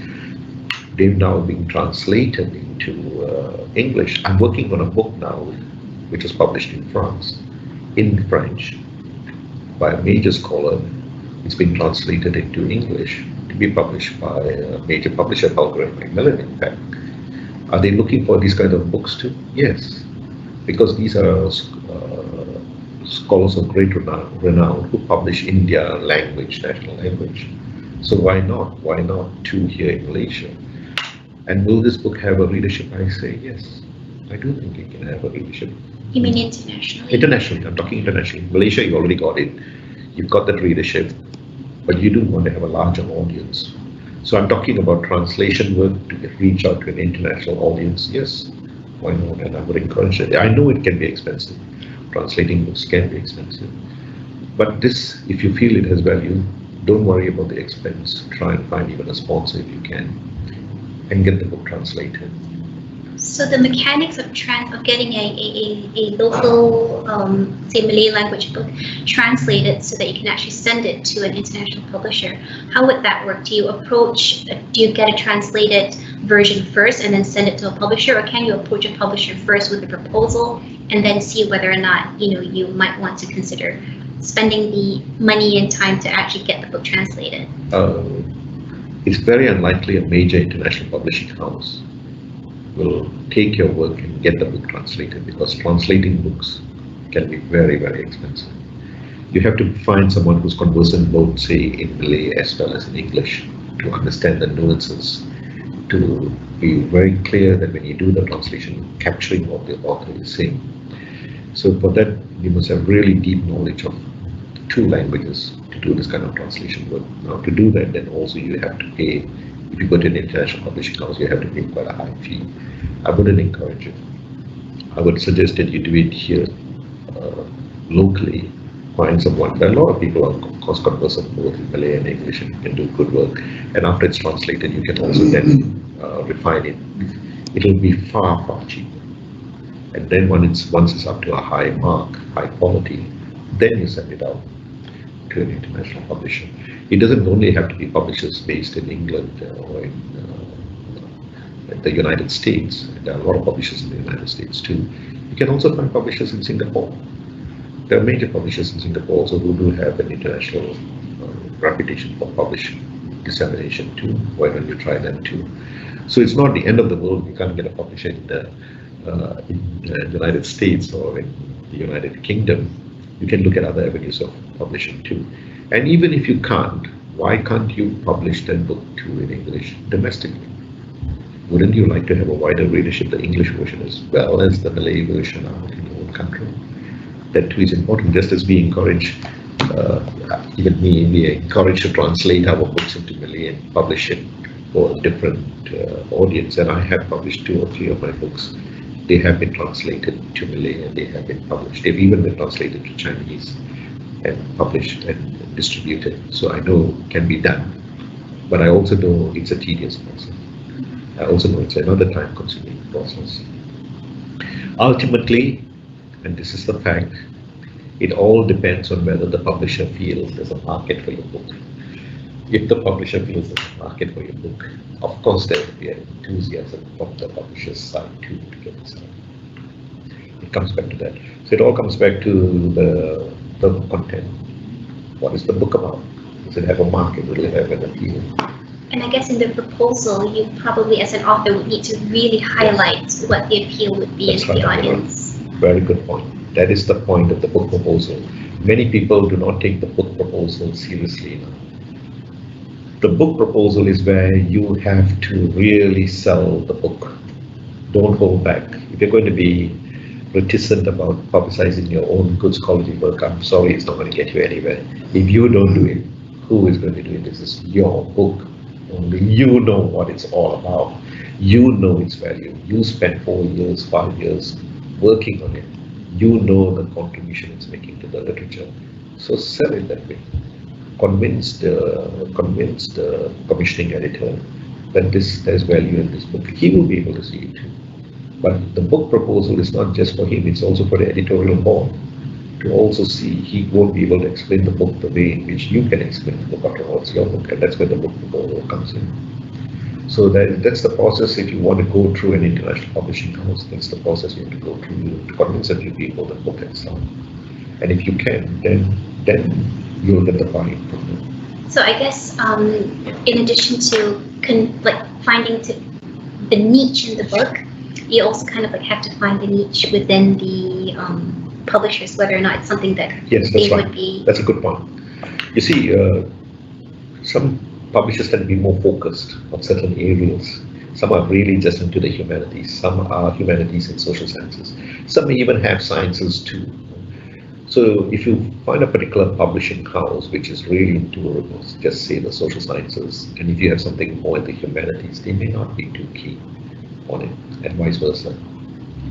They've now been translated into English. I'm working on a book now, which was published in France, in French, by a major scholar. It's been translated into English to be published by a major publisher, Bulgarian Macmillan, in fact. Are they looking for these kind of books too? Yes, because these are scholars of great renown who publish in their language, national language. So why not? Why not too here in Malaysia? And will this book have a readership? I say yes. I do think it can have a readership. You mean internationally? Internationally, I'm talking internationally. Malaysia, you already got it. You've got that readership, but you do want to have a larger audience. So I'm talking about translation work to reach out to an international audience. Yes, why not? And I would encourage it. I know it can be expensive. Translating books can be expensive. But this, if you feel it has value, don't worry about the expense. Try and find even a sponsor if you can, and get the book translated. So the mechanics of getting a local, say Malay language book translated so that you can actually send it to an international publisher, how would that work? Do you get a translated version first and then send it to a publisher, or can you approach a publisher first with a proposal and then see whether or not you might want to consider spending the money and time to actually get the book translated? It's very unlikely a major international publishing house will take your work and get the book translated, because translating books can be very, very expensive. You have to find someone who's conversant both, say, in Malay as well as in English, to understand the nuances, to be very clear that when you do the translation, capturing what the author is saying. So for that, you must have really deep knowledge of two languages to do this kind of translation work. Now, to do that, then also you have to pay. If you go to an international publishing house, you have to pay quite a high fee. I wouldn't encourage it. I would suggest that you do it here locally. Find someone. There are a lot of people are, of course, conversant both in Malay and English and can do good work. And after it's translated, you can also then refine it. It'll be far, far cheaper. And then once it's up to a high mark, high quality, then you send it out to an international publisher. It doesn't only have to be publishers based in England or in the United States. There are a lot of publishers in the United States too. You can also find publishers in Singapore. There are major publishers in Singapore also who do have an international reputation for publishing, dissemination too. Why don't you try them too? So it's not the end of the world. You can't get a publisher in the United States or in the United Kingdom. You can look at other avenues of publishing too. And even if you can't, why can't you publish that book too in English domestically? Wouldn't you like to have a wider readership, the English version as well as the Malay version out in your own country? That too is important, just as we encourage, even me, we encourage to translate our books into Malay and publish it for a different audience. And I have published 2 or 3 of my books. They have been translated to Malay and they have been published. They've even been translated to Chinese and published and distributed. So I know it can be done, but I also know it's a tedious process. I also know it's another time consuming process. Ultimately, and this is the fact, it all depends on whether the publisher feels there's a market for your book. If the publisher feels there's a market for your book, of course there will be an enthusiasm from the publisher's side too to get this out. It comes back to that. So it all comes back to the content. What is the book about? Does it have a market? Will it have an appeal? And I guess in the proposal, you probably, as an author, would need to really highlight what the appeal would be That's in the right, audience. Very good point. That is the point of the book proposal. Many people do not take the book proposal seriously now. The book proposal is where you have to really sell the book. Don't hold back. If you're going to be reticent about publicizing your own goods quality work, I'm sorry, it's not going to get you anywhere. If you don't do it, who is going to do it? This is your book. Only you know what it's all about. You know its value. You spent 4 years, 5 years working on it. You know the contribution it's making to the literature. So sell it that way. Convince the commissioning editor that there's value in this book. He will be able to see it too. But the book proposal is not just for him, it's also for the editorial board to also see. He won't be able to explain the book the way in which you can explain the book after what's your book, and that's where the book proposal comes in. So that's the process. If you want to go through an international publishing house, that's the process you have to go through to convince a few people that book can sell. And if you can, then you'll get the buy-in from them. So I guess in addition to finding the niche in the book, you also kind of have to find the niche within the publishers, whether or not it's something that they would be. That's a good point. You see, some publishers tend to be more focused on certain areas. Some are really just into the humanities. Some are humanities and social sciences. Some may even have sciences too. So if you find a particular publishing house which is really into, just say, the social sciences, and if you have something more in the humanities, they may not be too keen on it, and vice versa.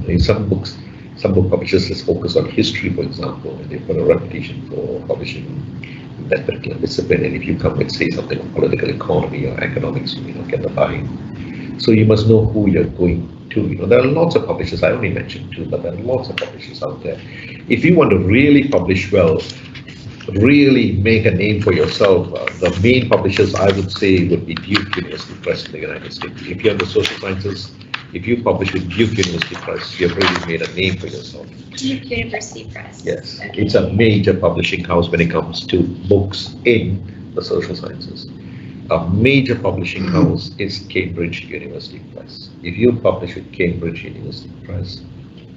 In some book publishers just focus on history, for example, and they've got a reputation for publishing in that particular discipline. And if you come and say something on political economy or economics, you may not get the buy-in. So you must know who you're going to. There are lots of publishers. I only mentioned 2, but there are lots of publishers out there. If you want to really publish well, really make a name for yourself, the main publishers I would say would be Duke University Press in the United States. If you're in the social sciences, if you publish with Duke University Press, you've really made a name for yourself. Duke University Press. Yes, okay. It's a major publishing house when it comes to books in the social sciences. A major publishing house is Cambridge University Press. If you publish with Cambridge University Press,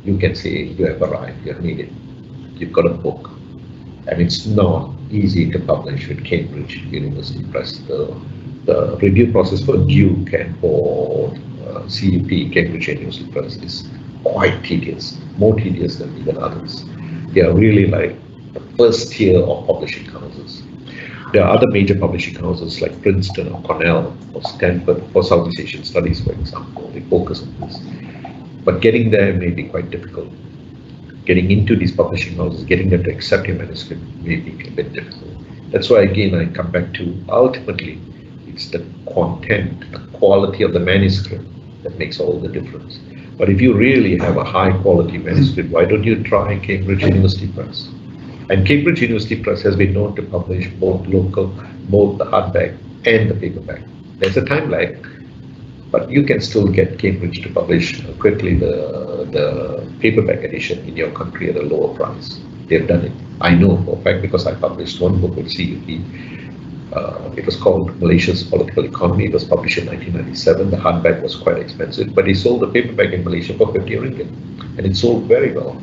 you can say you have arrived, you have made it. You've got a book. And it's not easy to publish with Cambridge University Press. The review process for Duke and for CUP, Cambridge University Press, is quite tedious, more tedious than even others. They are really like the first tier of publishing houses. There are other major publishing houses like Princeton or Cornell or Stanford for Southeast Asian Studies, for example. They focus on this. But getting there may be quite difficult. Getting into these publishing houses, getting them to accept your manuscript may be a bit difficult. That's why, again, I come back to, ultimately, it's the content, the quality of the manuscript that makes all the difference. But if you really have a high quality manuscript, why don't you try Cambridge University Press? And Cambridge University Press has been known to publish both the hardback and the paperback. There's a time lag, but you can still get Cambridge to publish quickly the paperback edition in your country at a lower price. They've done it. I know for a fact because I published one book with CUP. It was called Malaysia's Political Economy. It was published in 1997. The hardback was quite expensive, but they sold the paperback in Malaysia for 50 ringgit, and it sold very well.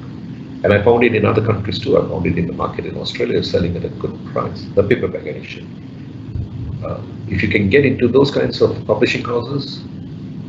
And I found it in other countries too. I found it in the market in Australia, selling at a good price, the paperback edition. If you can get into those kinds of publishing houses,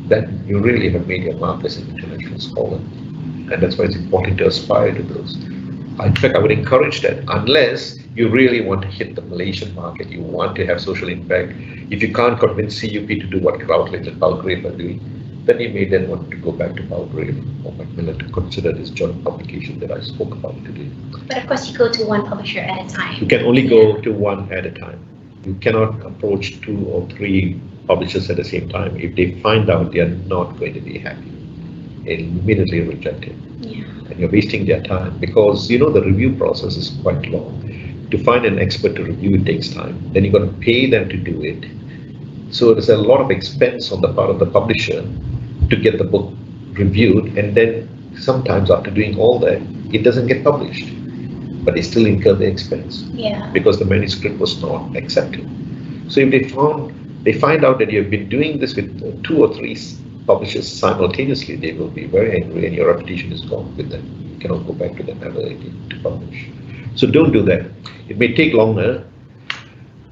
then you really have made your mark as an international scholar. And that's why it's important to aspire to those. In fact, I would encourage that, unless you really want to hit the Malaysian market, you want to have social impact. If you can't convince CUP to do what Routledge and Belgrave are doing, then you may then want to go back to Belgrave or Macmillan to consider this joint publication that I spoke about today. But of course, you go to one publisher at a time. You can only go to one at a time. You cannot approach 2 or 3 publishers at the same time if they find out they are not going to be happy. immediately reject it. Yeah. And you're wasting their time because the review process is quite long. To find an expert to review it takes time. Then you've got to pay them to do it. So there's a lot of expense on the part of the publisher to get the book reviewed, and then sometimes after doing all that, it doesn't get published, but they still incur the expense. Yeah. Because the manuscript was not accepted. So if they find out that you've been doing this with 2 or 3 publishers simultaneously, they will be very angry, and your reputation is gone with them. You cannot go back to them ever again to publish. So don't do that. It may take longer,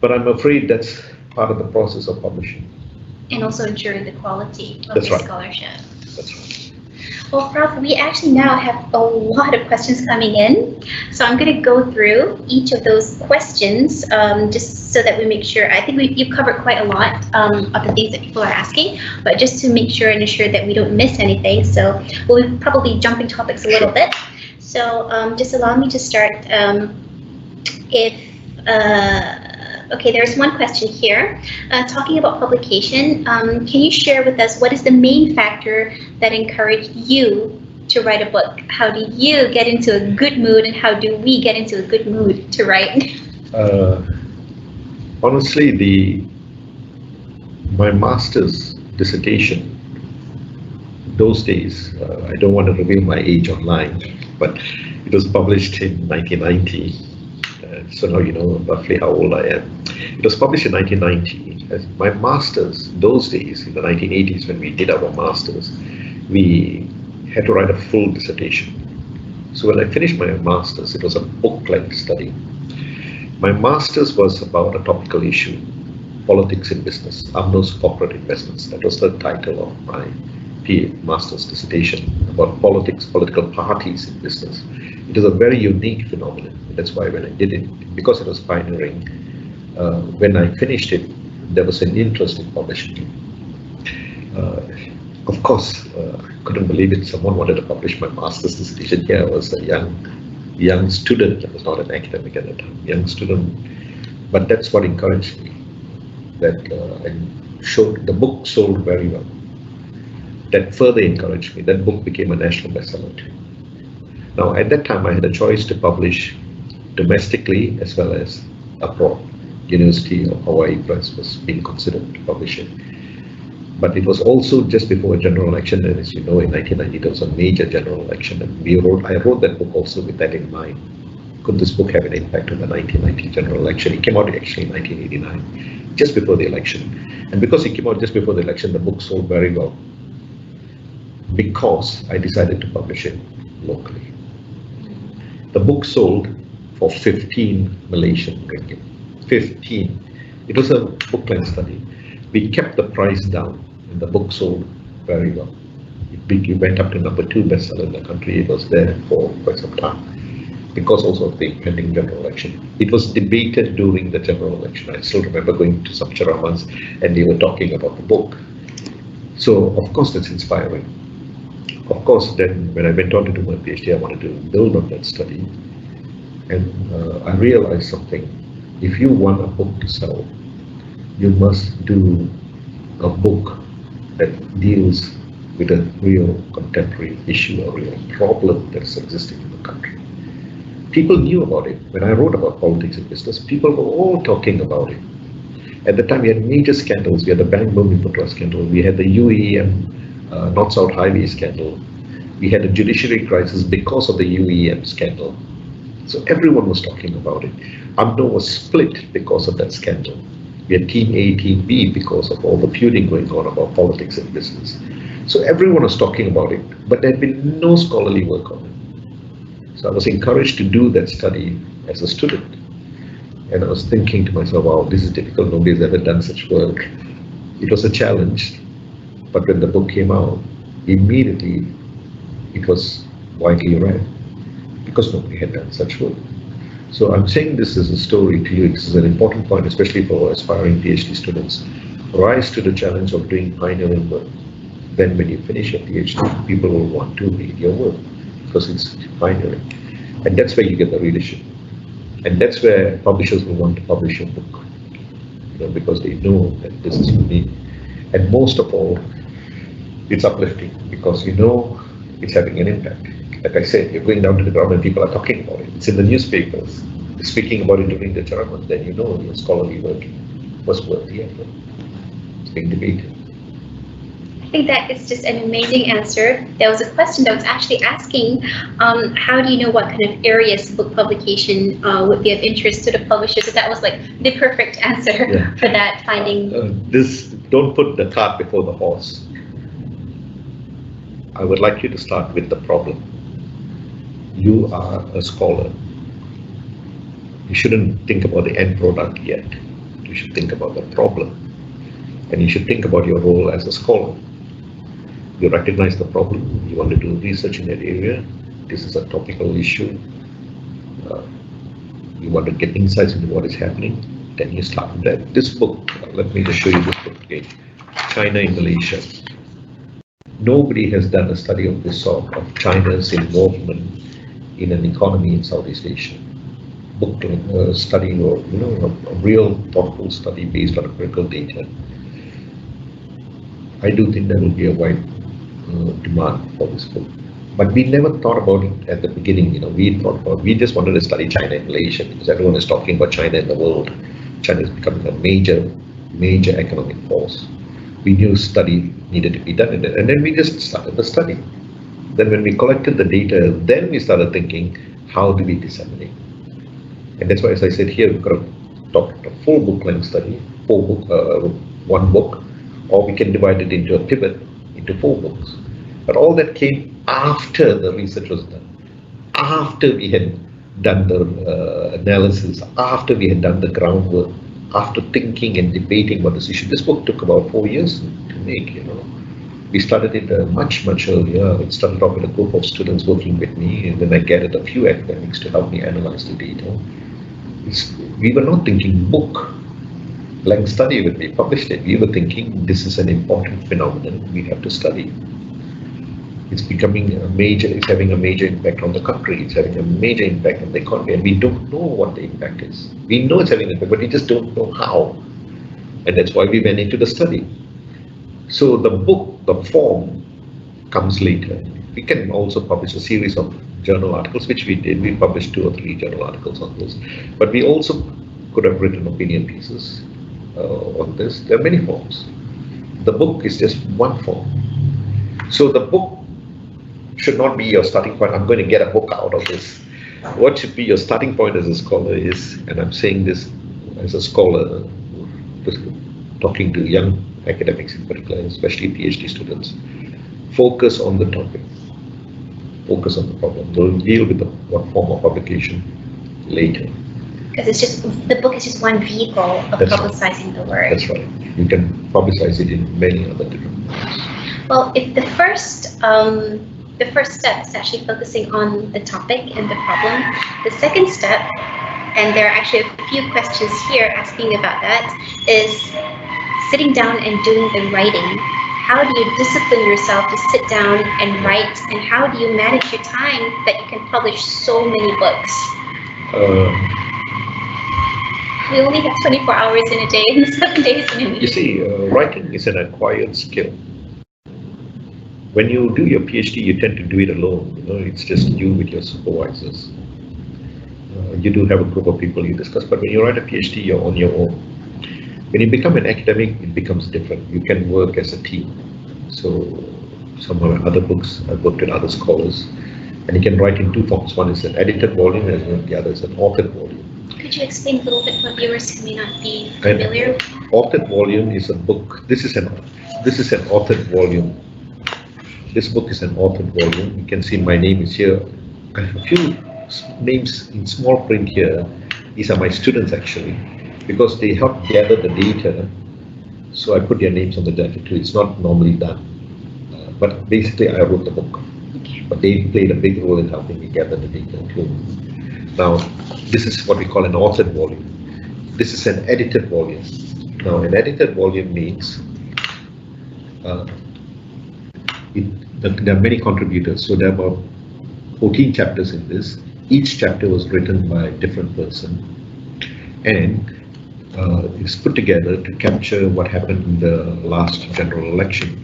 but I'm afraid that's part of the process of publishing. And also ensuring the quality of That's the right. scholarship. That's right. Well, Prof, we actually now have a lot of questions coming in. So I'm going to go through each of those questions just so that we make sure. I think you've covered quite a lot of the things that people are asking, but just to make sure and ensure that we don't miss anything. So we'll probably jumping topics a little bit. So just allow me to start. Okay, there's one question here. Talking about publication, can you share with us what is the main factor that encouraged you to write a book? How do you get into a good mood, and how do we get into a good mood to write? Honestly, my master's dissertation, those days, I don't want to reveal my age online, but it was published in 1990. So now you know roughly how old I am. It was published in 1990. My master's, those days, in the 1980s when we did our master's, we had to write a full dissertation. So when I finished my master's, it was a book-length study. My master's was about a topical issue, politics in business, UMNO's corporate investments. That was the title of my master's dissertation, about politics, political parties in business. It is a very unique phenomenon. That's why when I did it, because it was pioneering, when I finished it, there was an interest in publishing it. Of course, I couldn't believe it. Someone wanted to publish my master's dissertation. Here I was a young student. I was not an academic at the time, young student. But that's what encouraged me. That the book sold very well. That further encouraged me. That book became a national bestseller too. Now, at that time, I had a choice to publish domestically as well as abroad. University of Hawaii Press was being considered to publish it. But it was also just before a general election, and as you know, in 1990 there was a major general election, and I wrote that book also with that in mind. Could this book have an impact on the 1990 general election? It came out actually in 1989, just before the election. And because it came out just before the election, the book sold very well, because I decided to publish it locally. The book sold for 15 Malaysian ringgit. 15. It was a book-length study. We kept the price down, and the book sold very well. It went up to number 2 bestseller in the country. It was there for quite some time, because also of the impending general election. It was debated during the general election. I still remember going to some charamas, and they were talking about the book. So, of course, that's inspiring. Of course, then when I went on to do my PhD, I wanted to build on that study. And I realized something. If you want a book to sell, you must do a book that deals with a real contemporary issue, a real problem that is existing in the country. People knew about it. When I wrote about politics and business, people were all talking about it. At the time, we had major scandals. We had the Bank Bumiputera scandal. We had the UEM North-South Highway scandal. We had a judiciary crisis because of the UEM scandal. So everyone was talking about it. UMNO was split because of that scandal. We had Team A, Team B because of all the feuding going on about politics and business. So everyone was talking about it, but there had been no scholarly work on it. So I was encouraged to do that study as a student. And I was thinking to myself, wow, this is difficult. Nobody's ever done such work. It was a challenge. But when the book came out, immediately it was widely read, because nobody had done such work. So I'm saying this as a story to you. This is an important point, especially for aspiring PhD students. Rise to the challenge of doing pioneering work. Then when you finish your PhD, people will want to read your work, because it's pioneering. And that's where you get the readership. And that's where publishers will want to publish your book, because they know that this is unique. And most of all, it's uplifting, because it's having an impact. Like I said, you're going down to the ground and people are talking about it. It's in the newspapers, speaking about it during the German, then you know your scholarly work was worth the effort. It's being debated. I think that is just an amazing answer. There was a question that was actually asking, how do you know what kind of areas book publication would be of interest to the publisher? So that was like the perfect answer for that finding. Don't put the cart before the horse. I would like you to start with the problem. You are a scholar. You shouldn't think about the end product yet. You should think about the problem. And you should think about your role as a scholar. You recognize the problem, you want to do research in that area, this is a topical issue, you want to get insights into what is happening, then you start with that. This book, let me just show you this book again, China in Malaysia. Nobody has done a study of this sort, of China's involvement in an economy in Southeast Asia. Book study, or a real thoughtful study based on empirical data. I do think there will be a wide demand for this book. But we never thought about it at the beginning. We just wanted to study China and Malaysia because everyone is talking about China in the world. China is becoming a major economic force. We knew study needed to be done in it, and then we just started the study. Then when we collected the data, then we started thinking, how do we disseminate? And that's why, as I said here, we've got to talk a full book-length study, one book, or we can divide it into a pivot into 4 books. But all that came after the research was done, after we had done the analysis, after we had done the groundwork, after thinking and debating about this issue. This book took about 4 years to make. We started it much earlier. It started off with a group of students working with me, and then I gathered a few academics to help me analyze the data. We were not thinking book-length study when we published it. We were thinking this is an important phenomenon we have to study. It's it's having a major impact on the country. It's having a major impact on the economy, and we don't know what the impact is. We know it's having an impact, but we just don't know how. And that's why we went into the study. So the book, the form, comes later. We can also publish a series of journal articles, which we did. We published 2 or 3 journal articles on this. But we also could have written opinion pieces on this. There are many forms. The book is just one form. So the book should not be your starting point. I'm going to get a book out of this. What should be your starting point as a scholar is, and I'm saying this as a scholar, talking to young academics in particular, especially PhD students, focus on the topic. Focus on the problem. We'll deal with what form of publication later. Because the book is just one vehicle of publicizing the work. That's right. You can publicize it in many other different ways. Well, if the first step is actually focusing on the topic and the problem, the second step, and there are actually a few questions here asking about that, is sitting down and doing the writing. How do you discipline yourself to sit down and write, and how do you manage your time that you can publish so many books? We only have 24 hours in a day and 7 days in a week. You see, writing is an acquired skill. When you do your PhD, you tend to do it alone. It's just you with your supervisors. You do have a group of people you discuss, but when you write a PhD, you're on your own. When you become an academic, it becomes different. You can work as a team. So some of my other books, I've worked with other scholars, and you can write in 2 forms. One is an edited volume, and the other is an authored volume. Could you explain a little bit for viewers who may not be familiar? An authored volume is a book. This is an authored volume. This book is an authored volume. You can see my name is here. I have a few names in small print here. These are my students actually, because they helped gather the data. So I put their names on the data too. It's not normally done. But basically I wrote the book. Okay. But they played a big role in helping me gather the data too. Now, this is what we call an authored volume. This is an edited volume. Now, an edited volume means there are many contributors. So there are about 14 chapters in this. Each chapter was written by a different person, and it's put together to capture what happened in the last general election.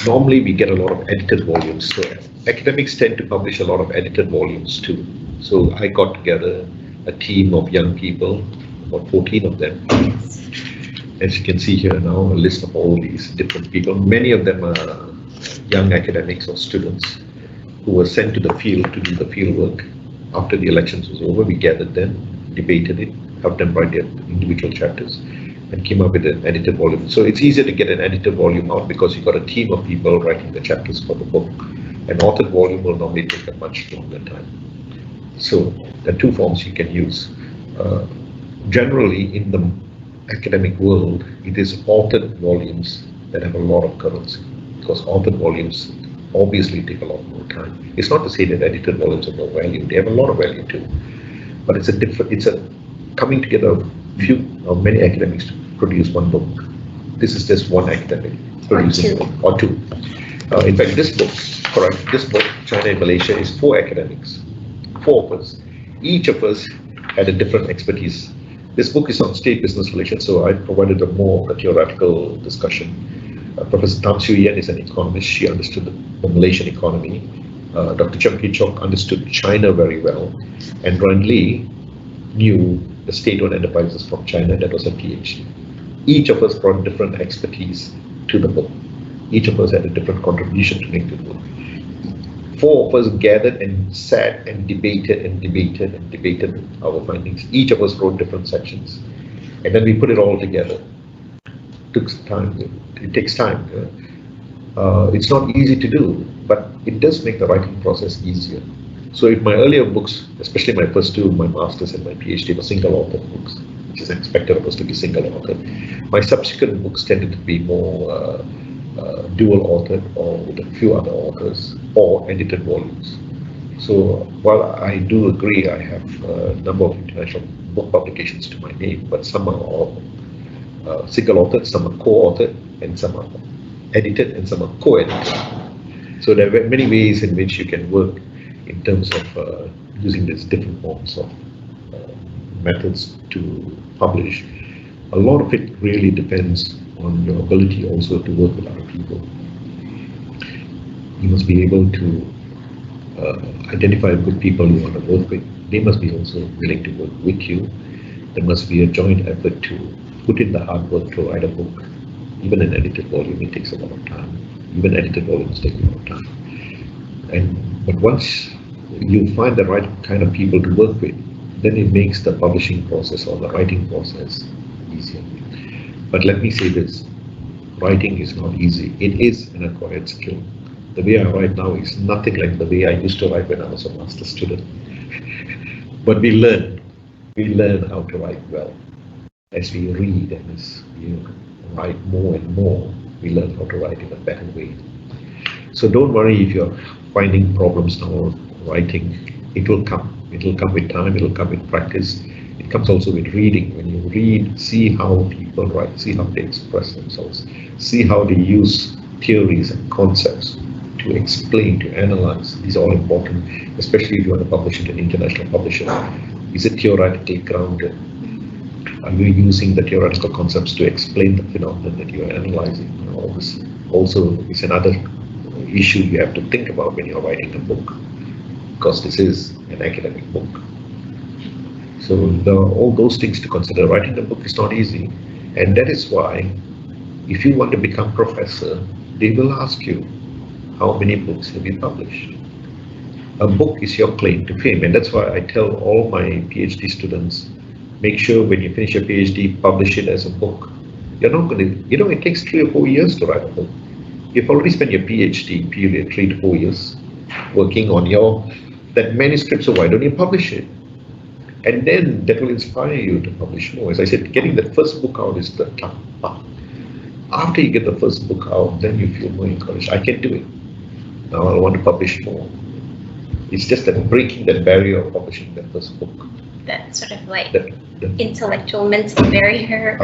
Normally we get a lot of edited volumes. So academics tend to publish a lot of edited volumes too. So I got together a team of young people, about 14 of them. As you can see here now, a list of all these different people. Many of them are young academics or students who were sent to the field to do the field work. After the elections was over, we gathered them, debated it, helped them write their individual chapters, and came up with an edited volume. So it's easier to get an edited volume out because you've got a team of people writing the chapters for the book. An authored volume will normally take a much longer time. So there are two forms you can use. Generally, in the academic world, it is authored volumes that have a lot of currency, because authored volumes obviously take a lot more time. It's not to say that edited volumes have no value; they have a lot of value too. But it's a coming together of many academics to produce one book. This is just one academic producing a book, or two. In fact, this book, China and Malaysia, is 4 academics, 4 of us. Each of us had a different expertise. This book is on state business relations, so I provided a more theoretical discussion. Professor Tam Siew Yen is an economist. She understood the Malaysian economy. Dr. Cheng Ki Chok understood China very well, and Ren Li knew the state-owned enterprises from China. That was a PhD. Each of us brought different expertise to the book. Each of us had a different contribution to make to the book. 4 of us gathered and sat and debated our findings. Each of us wrote different sections, and then we put it all together. It takes time. It's not easy to do, but it does make the writing process easier. So if my earlier books, especially my first 2, my master's and my PhD, were single-author books, which is expected of us to be single-author, my subsequent books tended to be more dual-authored, or with a few other authors, or edited volumes. So while I do agree I have a number of international book publications to my name, but some are all single-authored, some are co-authored, and some are edited, and some are co-edited. So there are many ways in which you can work in terms of using these different forms of methods to publish. A lot of it really depends on your ability also to work with other people. You must be able to identify good people you want to work with. They must be also willing to work with you. There must be a joint effort to put in the hard work to write a book. Even an edited volume, it takes a lot of time. Even edited volumes take a lot of time. But once you find the right kind of people to work with, then it makes the publishing process or the writing process easier. But let me say this, writing is not easy. It is an acquired skill. The way I write now is nothing like the way I used to write when I was a master's student. But we learn how to write well. As we read and as we write more and more, we learn how to write in a better way. So don't worry if you're finding problems now writing. It will come. It will come with time. It will come with practice. It comes also with reading. When you read, see how people write, see how they express themselves, see how they use theories and concepts to explain, to analyze. These are all important, especially if you want to publish it in an international publisher. Is it theoretically grounded? Are you using the theoretical concepts to explain the phenomenon that you are analyzing? All this also is another issue you have to think about when you're writing a book, because this is an academic book. So there are all those things to consider. Writing a book is not easy, and that is why if you want to become professor, they will ask you, how many books have you published? A book is your claim to fame, and that's why I tell all my PhD students, make sure when you finish your PhD, publish it as a book. You're not going to, it takes 3 or 4 years to write a book. You've already spent your PhD period, 3 to 4 years, working on that manuscript, so why don't you publish it? And then that will inspire you to publish more. As I said, getting the first book out is the tough part. After you get the first book out, then you feel more encouraged. I can do it. Now I want to publish more. It's just that breaking that barrier of publishing that first book. That sort of like intellectual, mental barrier.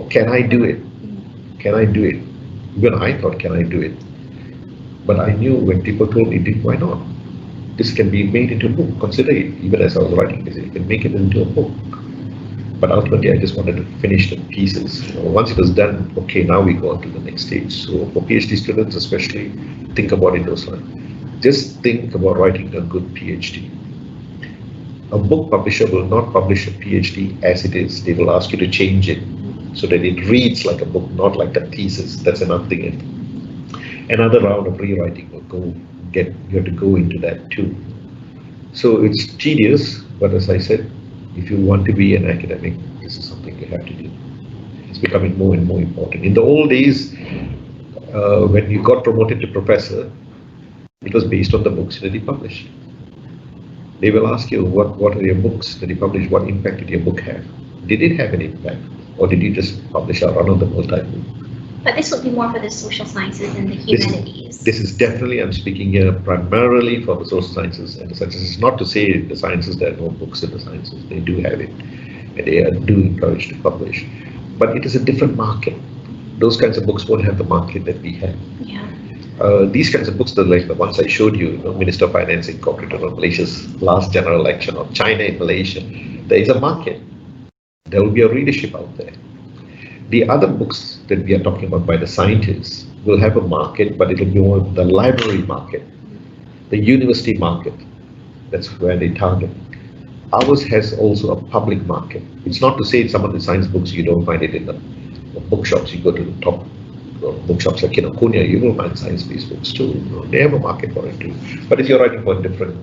Can I do it? Can I do it? Even I thought, can I do it? But I knew when people told me, why not? This can be made into a book. Consider it. Even as I was writing this, you can make it into a book. But ultimately, I just wanted to finish the thesis. Once it was done, okay, now we go on to the next stage. So for PhD students, especially, think about it those lines. Just think about writing a good PhD. A book publisher will not publish a PhD as it is. They will ask you to change it so that it reads like a book, not like a thesis. That's another thing. Another round of rewriting will you have to go into that too. So it's tedious, but as I said, if you want to be an academic, this is something you have to do. It's becoming more and more important. In the old days, when you got promoted to professor, it was based on the books that you published. They will ask you, what are your books that you published? What impact did your book have? Did it have an impact? Or did you just publish a run-of-the-mill type book? But this would be more for the social sciences and the humanities. This is definitely, I'm speaking here primarily for the social sciences and the sciences. It's not to say the sciences, there are no books in the sciences. They do have it, and they do encourage to publish. But it is a different market. Those kinds of books won't have the market that we have. Yeah. These kinds of books, like the ones I showed you, Minister of Finance incorporated on Malaysia's last general election, or China in Malaysia, there is a market. There will be a readership out there. The other books that we are talking about by the scientists will have a market, but it will be more the library market, the university market. That's where they target. Ours has also a public market. It's not to say some of the science books you don't find it in the bookshops. You go to the top bookshops like Kinokuniya, you will find science-based books too. They have a market for it too. But if you're writing for a different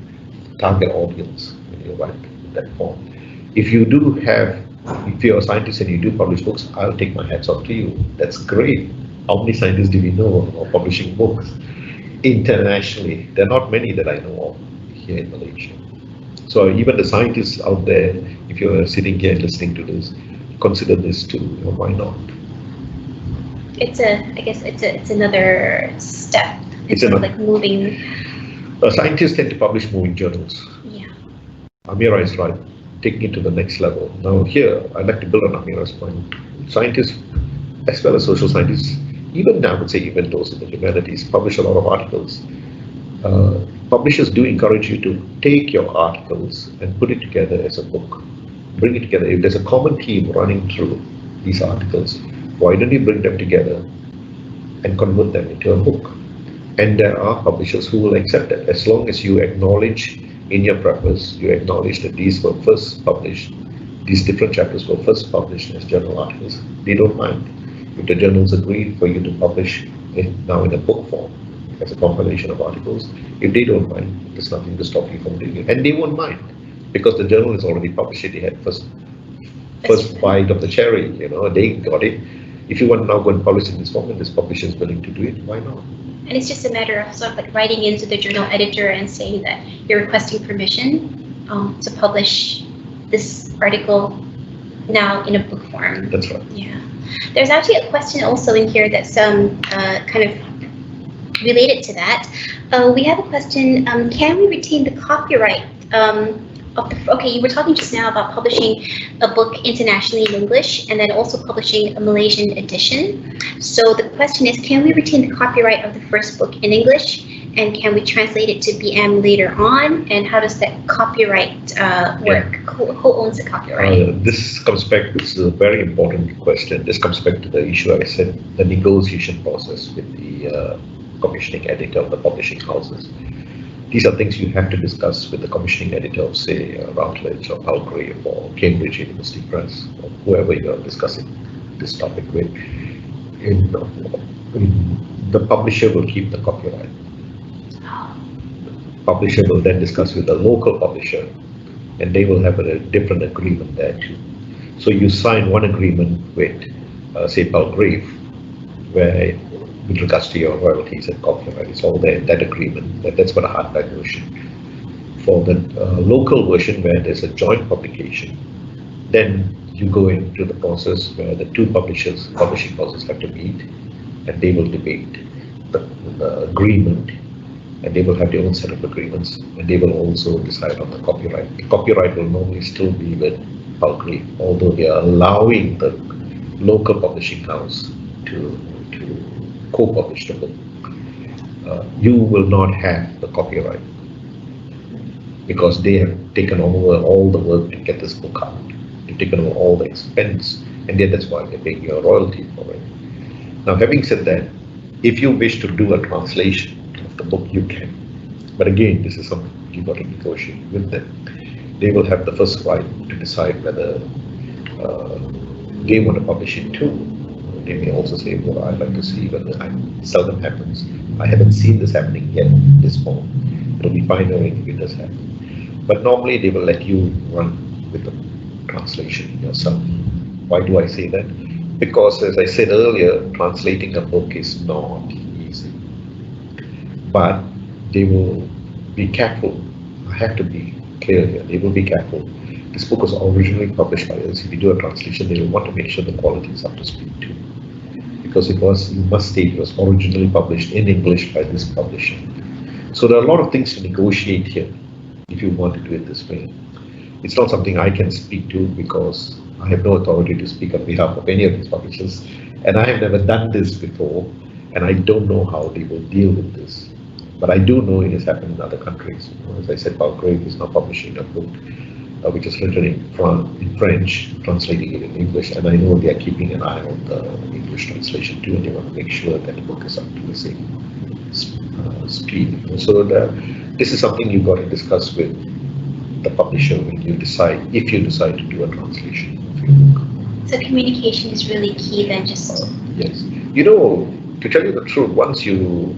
target audience, when you write in that form, if you're a scientist and you do publish books, I'll take my hats off to you. That's great. How many scientists do we know of publishing books internationally? There are not many that I know of here in Malaysia. So even the scientists out there, if you're sitting here listening to this, consider this too. Why not? I guess it's another step. It's sort of like moving. Scientists tend to publish moving journals. Yeah. Amira is right. Taking it to the next level. Now here, I'd like to build on Amira's point. Scientists, as well as social scientists, even I would say even those in the humanities, publish a lot of articles. Publishers do encourage you to take your articles and put it together as a book. Bring it together. If there's a common theme running through these articles, why don't you bring them together and convert them into a book? And there are publishers who will accept it as long as you acknowledge in your preface, you acknowledge that these were first published, these different chapters were first published as journal articles. They don't mind. If the journals agree for you to publish it now in a book form, as a compilation of articles, if they don't mind, there's nothing to stop you from doing it. And they won't mind, because the journal is already published it. They had first bite of the cherry, they got it. If you want to now go and publish in this form and this publisher is willing to do it, why not? And it's just a matter of sort of like writing into the journal editor and saying that you're requesting permission to publish this article now in a book form. That's right. Yeah. There's actually a question also in here that's kind of related to that. We have a question, can we retain the copyright okay, you were talking just now about publishing a book internationally in English and then also publishing a Malaysian edition. So the question is, can we retain the copyright of the first book in English, and can we translate it to BM later on? And how does that copyright work? Yeah. Who owns the copyright? This comes back, this is a very important question. This comes back to the issue I said, the negotiation process with the commissioning editor of the publishing houses. These are things you have to discuss with the commissioning editor of, say, Routledge or Palgrave or Cambridge University Press, or whoever you are discussing this topic with. The publisher will keep the copyright. The publisher will then discuss with the local publisher, and they will have a different agreement there too. So you sign one agreement with, say, Palgrave, where with regards to your royalties and copyright, it's all there in that agreement. That's for the hardback version. For the local version, where there's a joint publication, then you go into the process where the two publishing houses have to meet, and they will debate the agreement, and they will have their own set of agreements, and they will also decide on the copyright. The copyright will normally still be with Palgrave, although they are allowing the local publishing house to co-publish the book. You will not have the copyright because they have taken over all the work to get this book out. They've taken over all the expense, and yet that's why they're paying you a royalty for it. Now, having said that, if you wish to do a translation of the book, you can. But again, this is something you've got to negotiate with them. They will have the first right to decide whether they want to publish it too. They may also say, well, I'd like to see, but it seldom happens. I haven't seen this happening yet in this form. It'll be fine if it does happen. But normally they will let you run with the translation yourself. Why do I say that? Because, as I said earlier, translating a book is not easy. But they will be careful. I have to be clear here. They will be careful. This book was originally published by us. If you do a translation, they will want to make sure the quality is up to speed too. Because it was, you must state, it was originally published in English by this publisher. So there are a lot of things to negotiate here if you want to do it this way. It's not something I can speak to because I have no authority to speak on behalf of any of these publishers, and I have never done this before, and I don't know how they will deal with this. But I do know it has happened in other countries. As I said, Belgrade is now publishing a book which is written in French, translating it in English, and I know they are keeping an eye on the English translation too, and they want to make sure that the book is up to the same speed. So this is something you've got to discuss with the publisher when you decide, if you decide to do a translation of your book. So communication is really key then, just... Yes. You know, to tell you the truth, once you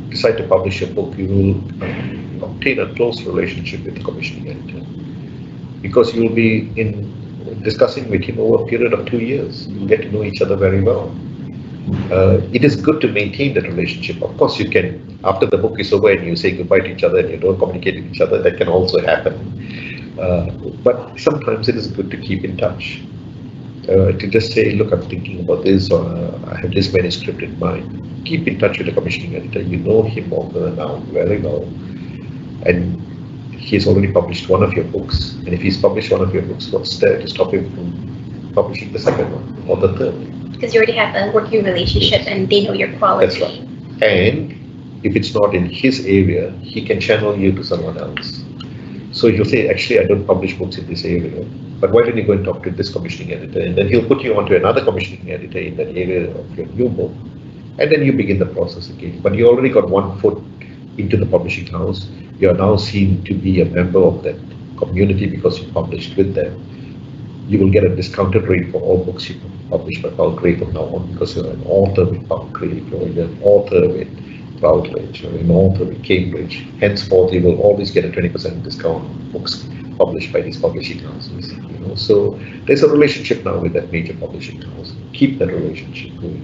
decide to publish a book, you will obtain a close relationship with the commissioning editor, because you will be discussing with him over a period of 2 years. You'll get to know each other very well. It is good to maintain that relationship. Of course, you can, after the book is over and you say goodbye to each other and you don't communicate with each other, that can also happen. But sometimes it is good to keep in touch. To just say, look, I'm thinking about this, or I have this manuscript in mind. Keep in touch with the commissioning editor. You know him over now very well. And he's already published one of your books. And if he's published one of your books, what's there to stop him from publishing the second one or the third? Because you already have a working relationship and they know your quality. That's right. And if it's not in his area, he can channel you to someone else. So he'll say, actually, I don't publish books in this area, but why don't you go and talk to this commissioning editor? And then he'll put you onto another commissioning editor in that area of your new book. And then you begin the process again. But you already got one foot into the publishing house. You are now seen to be a member of that community because you published with them. You will get a discounted rate for all books you publish by Belgrade from now on, because you're an author with Belgrade, or you're an author with Routledge, or an author with Cambridge. Henceforth, you will always get a 20% discount on books published by these publishing houses. So there's a relationship now with that major publishing house. Keep that relationship going.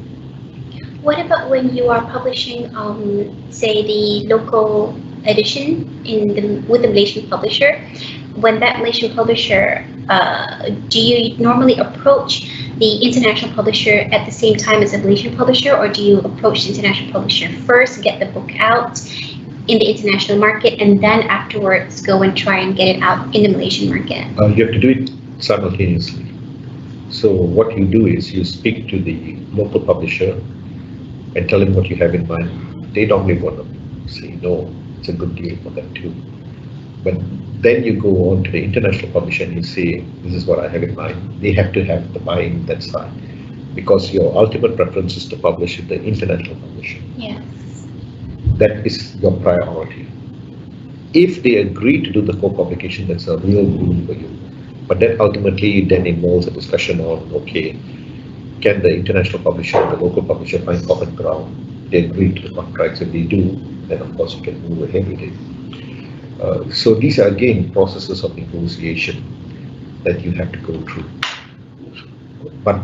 What about when you are publishing, say, the local edition with the Malaysian publisher? When that Malaysian publisher, do you normally approach the international publisher at the same time as the Malaysian publisher, or do you approach the international publisher first, get the book out in the international market, and then afterwards go and try and get it out in the Malaysian market? You have to do it simultaneously. So what you do is you speak to the local publisher and tell him what you have in mind. They normally want to say, no, it's a good deal for them too. But then you go on to the international publisher and you say, this is what I have in mind. They have to have the buying that side, because your ultimate preference is to publish with the international publisher. Yes. That is your priority. If they agree to do the co-publication, that's a real boon for you. But that ultimately then involves a discussion on, okay, can the international publisher and the local publisher find common ground? They agree to the contracts. If they do, then of course you can move ahead with it. So these are again processes of negotiation that you have to go through. But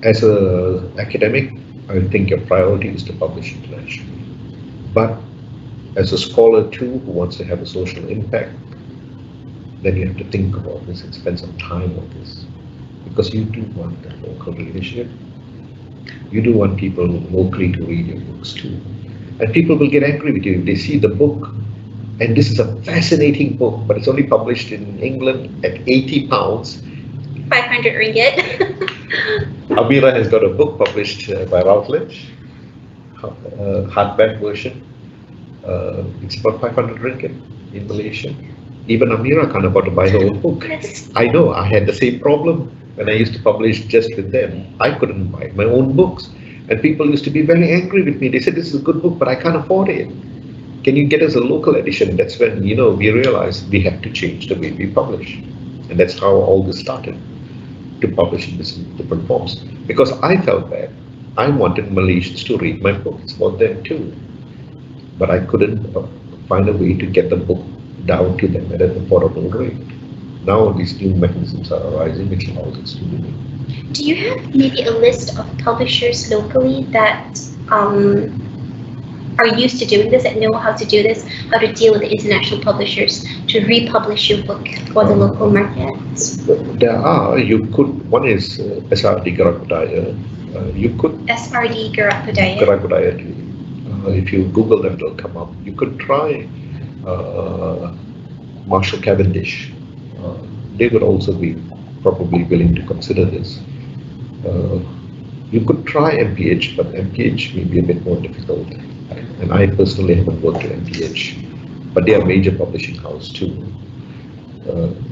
as an academic, I think your priority is to publish internationally. But as a scholar too, who wants to have a social impact, then you have to think about this and spend some time on this, because you do want that local leadership. You do want people locally to read your books too. And people will get angry with you if they see the book. And this is a fascinating book, but it's only published in England at £80. 500 ringgit. Amira has got a book published by Routledge, hardback version. It's about 500 ringgit in Malaysia. Even Amira can't afford to buy her own book. Yes. I know, I had the same problem when I used to publish just with them. I couldn't buy my own books. And people used to be very angry with me. They said, this is a good book, but I can't afford it. Can you get us a local edition? That's when, we realized we have to change the way we publish. And that's how all this started, to publish in these different forms. Because I felt bad. I wanted Malaysians to read my book. It's about them too. But I couldn't find a way to get the book down to them at an affordable rate. Now these new mechanisms are arising, which allows us to do it. Do you have maybe a list of publishers locally that are used to doing this, that know how to do this, how to deal with the international publishers to republish your book for the local markets? There are, one is SRD Garakudaya. You could SRD Garakudaya. Garakudaya. If you Google them, they'll come up. You could try Marshall Cavendish. They would also be probably willing to consider this. You could try MPH, but MPH may be a bit more difficult. And I personally haven't worked with MPH, but they are a major publishing house too.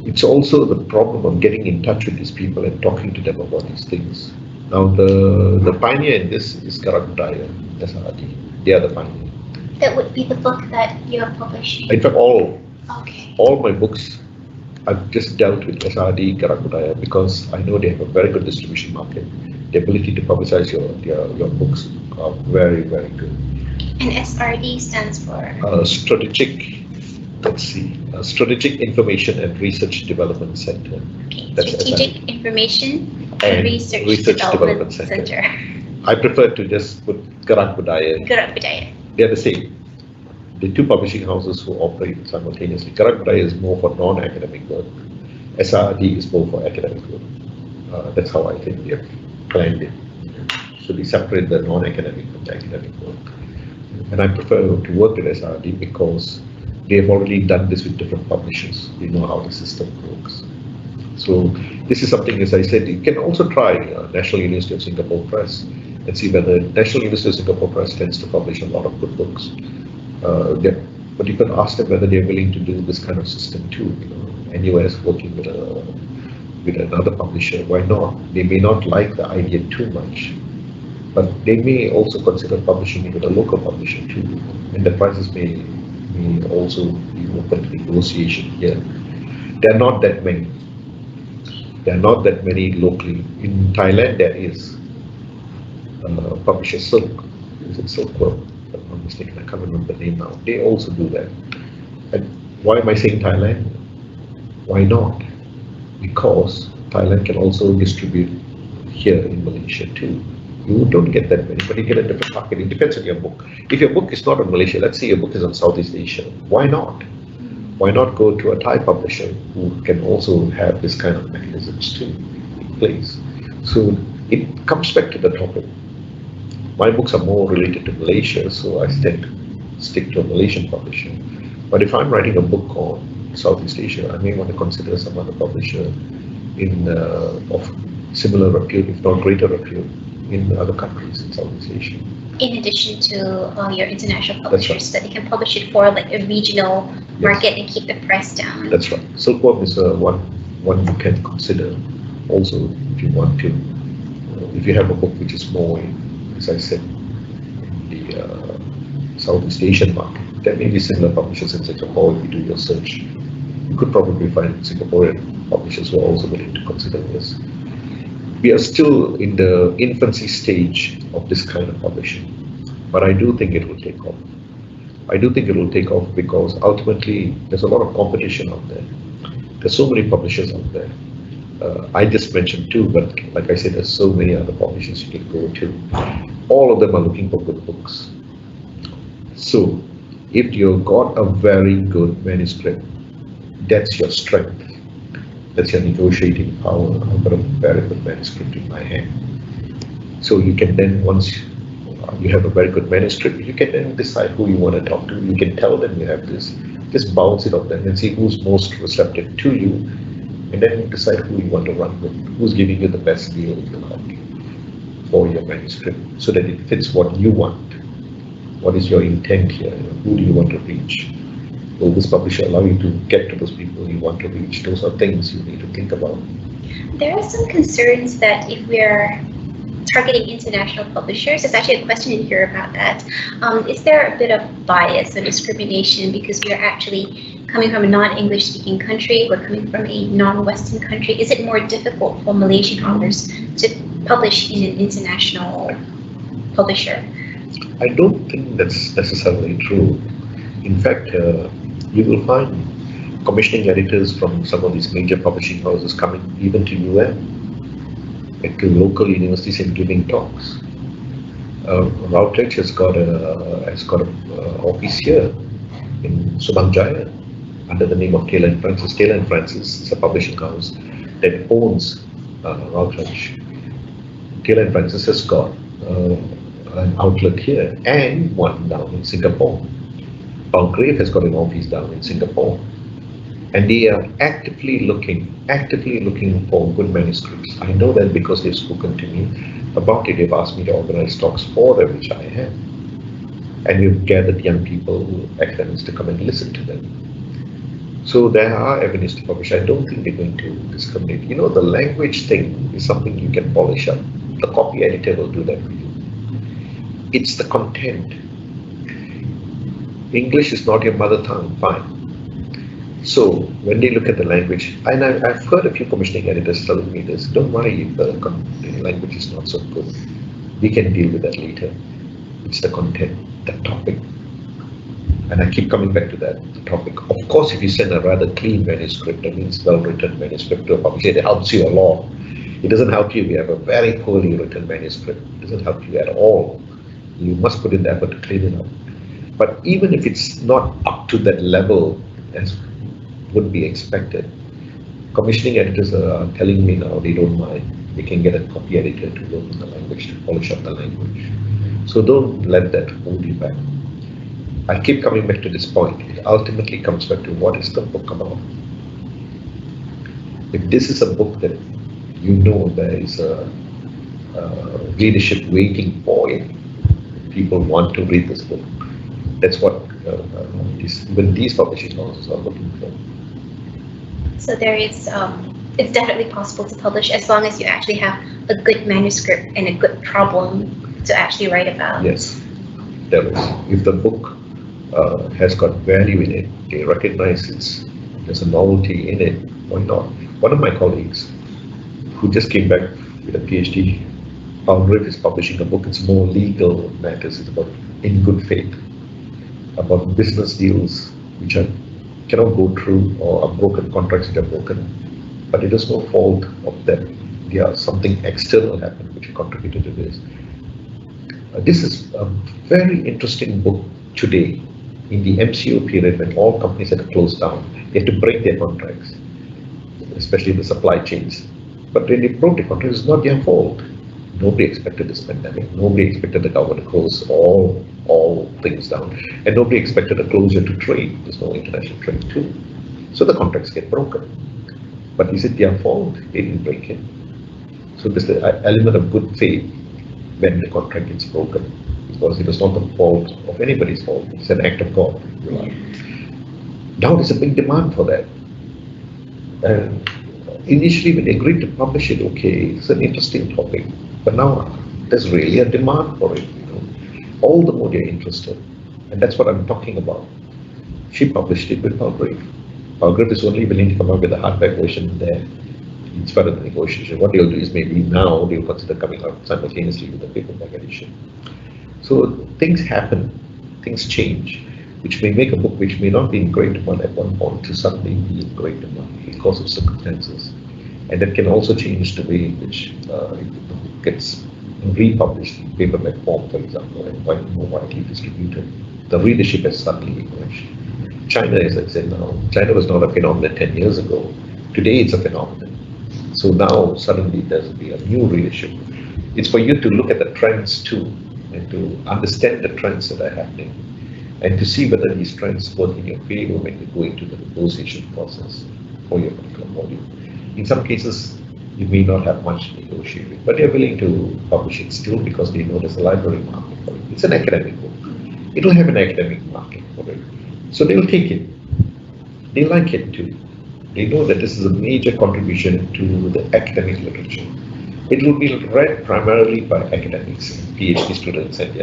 It's also the problem of getting in touch with these people and talking to them about these things. Now, the pioneer in this is Karakudaya, SRD. They are the pioneer. That would be the book that you're publishing? In fact, Okay. all my books, I've just dealt with SRD Karakudaya because I know they have a very good distribution market. The ability to publicize your books are very, very good. And SRD stands for? Strategic Information and Research Development Center. Okay. That's Strategic SRD. Information and Research Development Center. I prefer to just put Karakudaya. Garakudaya. They're the same. The two publishing houses who operate simultaneously. Karakudaya is more for non-academic work. SRD is more for academic work. That's how I think we have planned it. So we separate the non-academic from the academic work. And I prefer to work with SRD because they have already done this with different publishers. They know how the system works. So this is something, as I said, you can also try National University of Singapore Press and see whether National University of Singapore Press tends to publish a lot of good books. But you can ask them whether they're willing to do this kind of system too. NUS working with another publisher, why not? They may not like the idea too much, but they may also consider publishing it with a local publisher too, and the prices may also be open to negotiation here. There are not that many. There are not that many locally. In Thailand, there is publisher Silk. Is it Silkworm? If I'm not mistaken, I can't remember the name now. They also do that. And why am I saying Thailand? Why not? Because Thailand can also distribute here in Malaysia too. You don't get that many, but you get a different market. It depends on your book. If your book is not on Malaysia, let's say your book is on Southeast Asia, why not? Why not go to a Thai publisher who can also have this kind of mechanisms too in place? So it comes back to the topic. My books are more related to Malaysia, so I stick to a Malaysian publisher. But if I'm writing a book on Southeast Asia, I may want to consider some other publisher of similar repute, if not greater repute, in other countries in Southeast Asia. In addition to your international That's publishers, right. so that they can publish it for like a regional market and keep the price down. That's right. Silkworm is one you can consider also if you want to. If you have a book which is more, as I said, in the Southeast Asian market, there may be similar publishers in Singapore. If you do your search, you could probably find Singaporean publishers who are also willing to consider this. We are still in the infancy stage of this kind of publishing, but I do think it will take off. I do think it will take off because ultimately there's a lot of competition out there. There's so many publishers out there. I just mentioned two, but like I said, there's so many other publishers you can go to. All of them are looking for good books. So if you've got a very good manuscript, that's your strength. That's your negotiating power. I've got a very good manuscript in my hand. So you can then, once you have a very good manuscript, you can then decide who you want to talk to. You can tell them you have this, just bounce it off them and see who's most receptive to you, and then you decide who you want to run with, who's giving you the best deal, if you like, for your manuscript, so that it fits what you want. What is your intent here? Who do you want to reach? Will this publisher allow you to get to those people you want to reach? Those are things you need to think about. There are some concerns that if we are targeting international publishers, there's actually a question in here about that. Is there a bit of bias or discrimination because we are actually coming from a non-English speaking country, we're coming from a non-Western country? Is it more difficult for Malaysian authors to publish in an international publisher? I don't think that's necessarily true. In fact, you will find commissioning editors from some of these major publishing houses coming even to UN, and to local universities and giving talks. Routledge has got a office here in Subang Jaya under the name of Taylor and Francis. Taylor and Francis is a publishing house that owns Routledge. Taylor and Francis has got an outlet here and one down in Singapore. Palgrave has got an office down in Singapore, and they are actively looking for good manuscripts. I know that because they've spoken to me about it. They've asked me to organize talks for them, which I have, and we've gathered young people, academics, to come and listen to them. So there are avenues to publish. I don't think they're going to discriminate. You know, the language thing is something you can polish up. The copy editor will do that for you. It's the content. English is not your mother tongue, fine. So when they look at the language, and I've heard a few commissioning editors telling me this, don't worry if the language is not so good. We can deal with that later. It's the content, the topic. And I keep coming back to that, the topic. Of course, if you send a rather clean manuscript, that means well-written manuscript to a publisher, it helps you a lot. It doesn't help you if you have a very poorly written manuscript. It doesn't help you at all. You must put in the effort to clean it up. But even if it's not up to that level as would be expected, commissioning editors are telling me now they don't mind. They can get a copy editor to work on the language, to polish up the language. So don't let that hold you back. I keep coming back to this point. It ultimately comes back to what is the book about. If this is a book that you know there is a readership waiting for it, people want to read this book, that's what even these publishing houses are looking for. So there is, it's definitely possible to publish as long as you actually have a good manuscript and a good problem to actually write about. Yes, there is. If the book has got value in it, they recognize there's a novelty in it, why not? One of my colleagues who just came back with a PhD, Palgrave is publishing a book. It's more legal matters. It's about in good faith, about business deals which cannot go through, or are broken, contracts that are broken. But it is no fault of them. Yeah, something external happened which contributed to this. This is a very interesting book today in the MCO period when all companies had to close down. They had to break their contracts, especially the supply chains. But when they broke the contracts, it's not their fault. Nobody expected this pandemic. Nobody expected the government to close all things down. And nobody expected a closure to trade. There's no international trade too. So the contracts get broken. But is it their fault? They didn't break it. So there's the element of good faith when the contract gets broken. Because it is not the fault of anybody's fault. It's an act of God, if you like. Now there's a big demand for that. And initially when they agreed to publish it, okay, it's an interesting topic. But now there's really a demand for it, you know. All the more they're interested. And that's what I'm talking about. She published it with Palgrave. Palgrave is only willing to come up with a hardback version there. It's part of the negotiation. What they'll do is maybe now they'll consider coming out simultaneously with the paperback edition. So things happen, things change, which may make a book which may not be in great demand at one point to suddenly be in great demand because of circumstances. And that can also change the way in which the book gets republished in paperback form, for example, and more widely distributed. The readership has suddenly emerged. China, as I said now, China was not a phenomenon 10 years ago. Today it's a phenomenon. So now suddenly there's be a new readership. It's for you to look at the trends too, and to understand the trends that are happening, and to see whether these trends work in your favor when you go into the negotiation process for your particular volume. In some cases, you may not have much to negotiate with, but they're willing to publish it still because they know there's a library market for it. It's an academic book. It'll have an academic market for it. So they'll take it. they like it too. They know that this is a major contribution to the academic literature. It will be read primarily by academics, PhD students and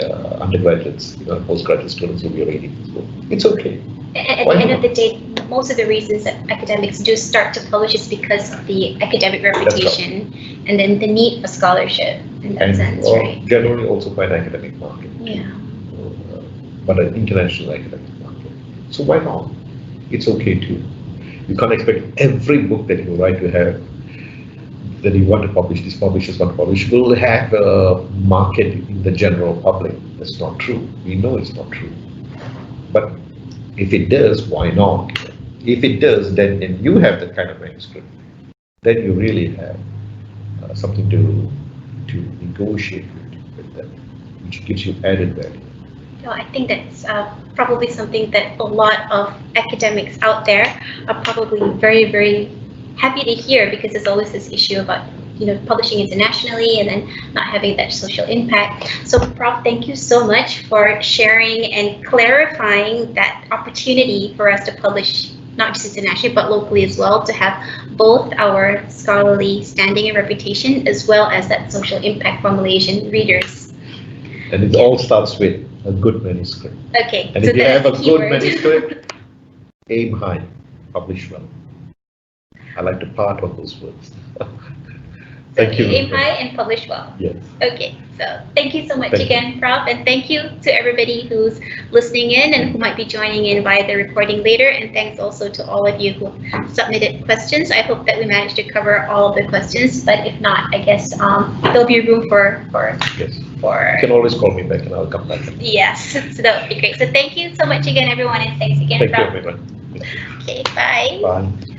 undergraduates, postgraduate students will be reading this book. It's okay. At Why the end of not? the day, most of the reasons that academics do start to publish is because of the academic reputation and then the need for scholarship in that sense, right? Generally also by an academic market, Yeah. but an international academic market. So why not? It's okay too. You can't expect every book that you write to have that you want to publish, these publishers want to publish, will have a market in the general public. That's not true. We know it's not true. But if it does, why not? If it does, then you have that kind of manuscript. Then you really have something to negotiate with them, which gives you added value. No, I think that's probably something that a lot of academics out there are probably very, very happy to hear, because there's always this issue about publishing internationally and then not having that social impact. So Prof, thank you so much for sharing and clarifying that opportunity for us to publish not just internationally but locally as well, to have both our scholarly standing and reputation as well as that social impact for Malaysian readers. And it all starts with a good manuscript. Okay, And so if you that's have a the good keyword. manuscript, aim high, publish well. I like to part on those words. So Thank you. aim high and publish well. Yes. Okay, so thank you so much Thank you. again, Prof, and thank you to everybody who's listening in and who might be joining in via the recording later, and thanks also to all of you who submitted questions. I hope that we managed to cover all of the questions, but if not, I guess there'll be room for Yes. You can always call me back and I'll come back. yes, so that would be great. So thank you so much again, everyone, and thanks again, Thank you, Prof. everyone. Okay, bye. Bye.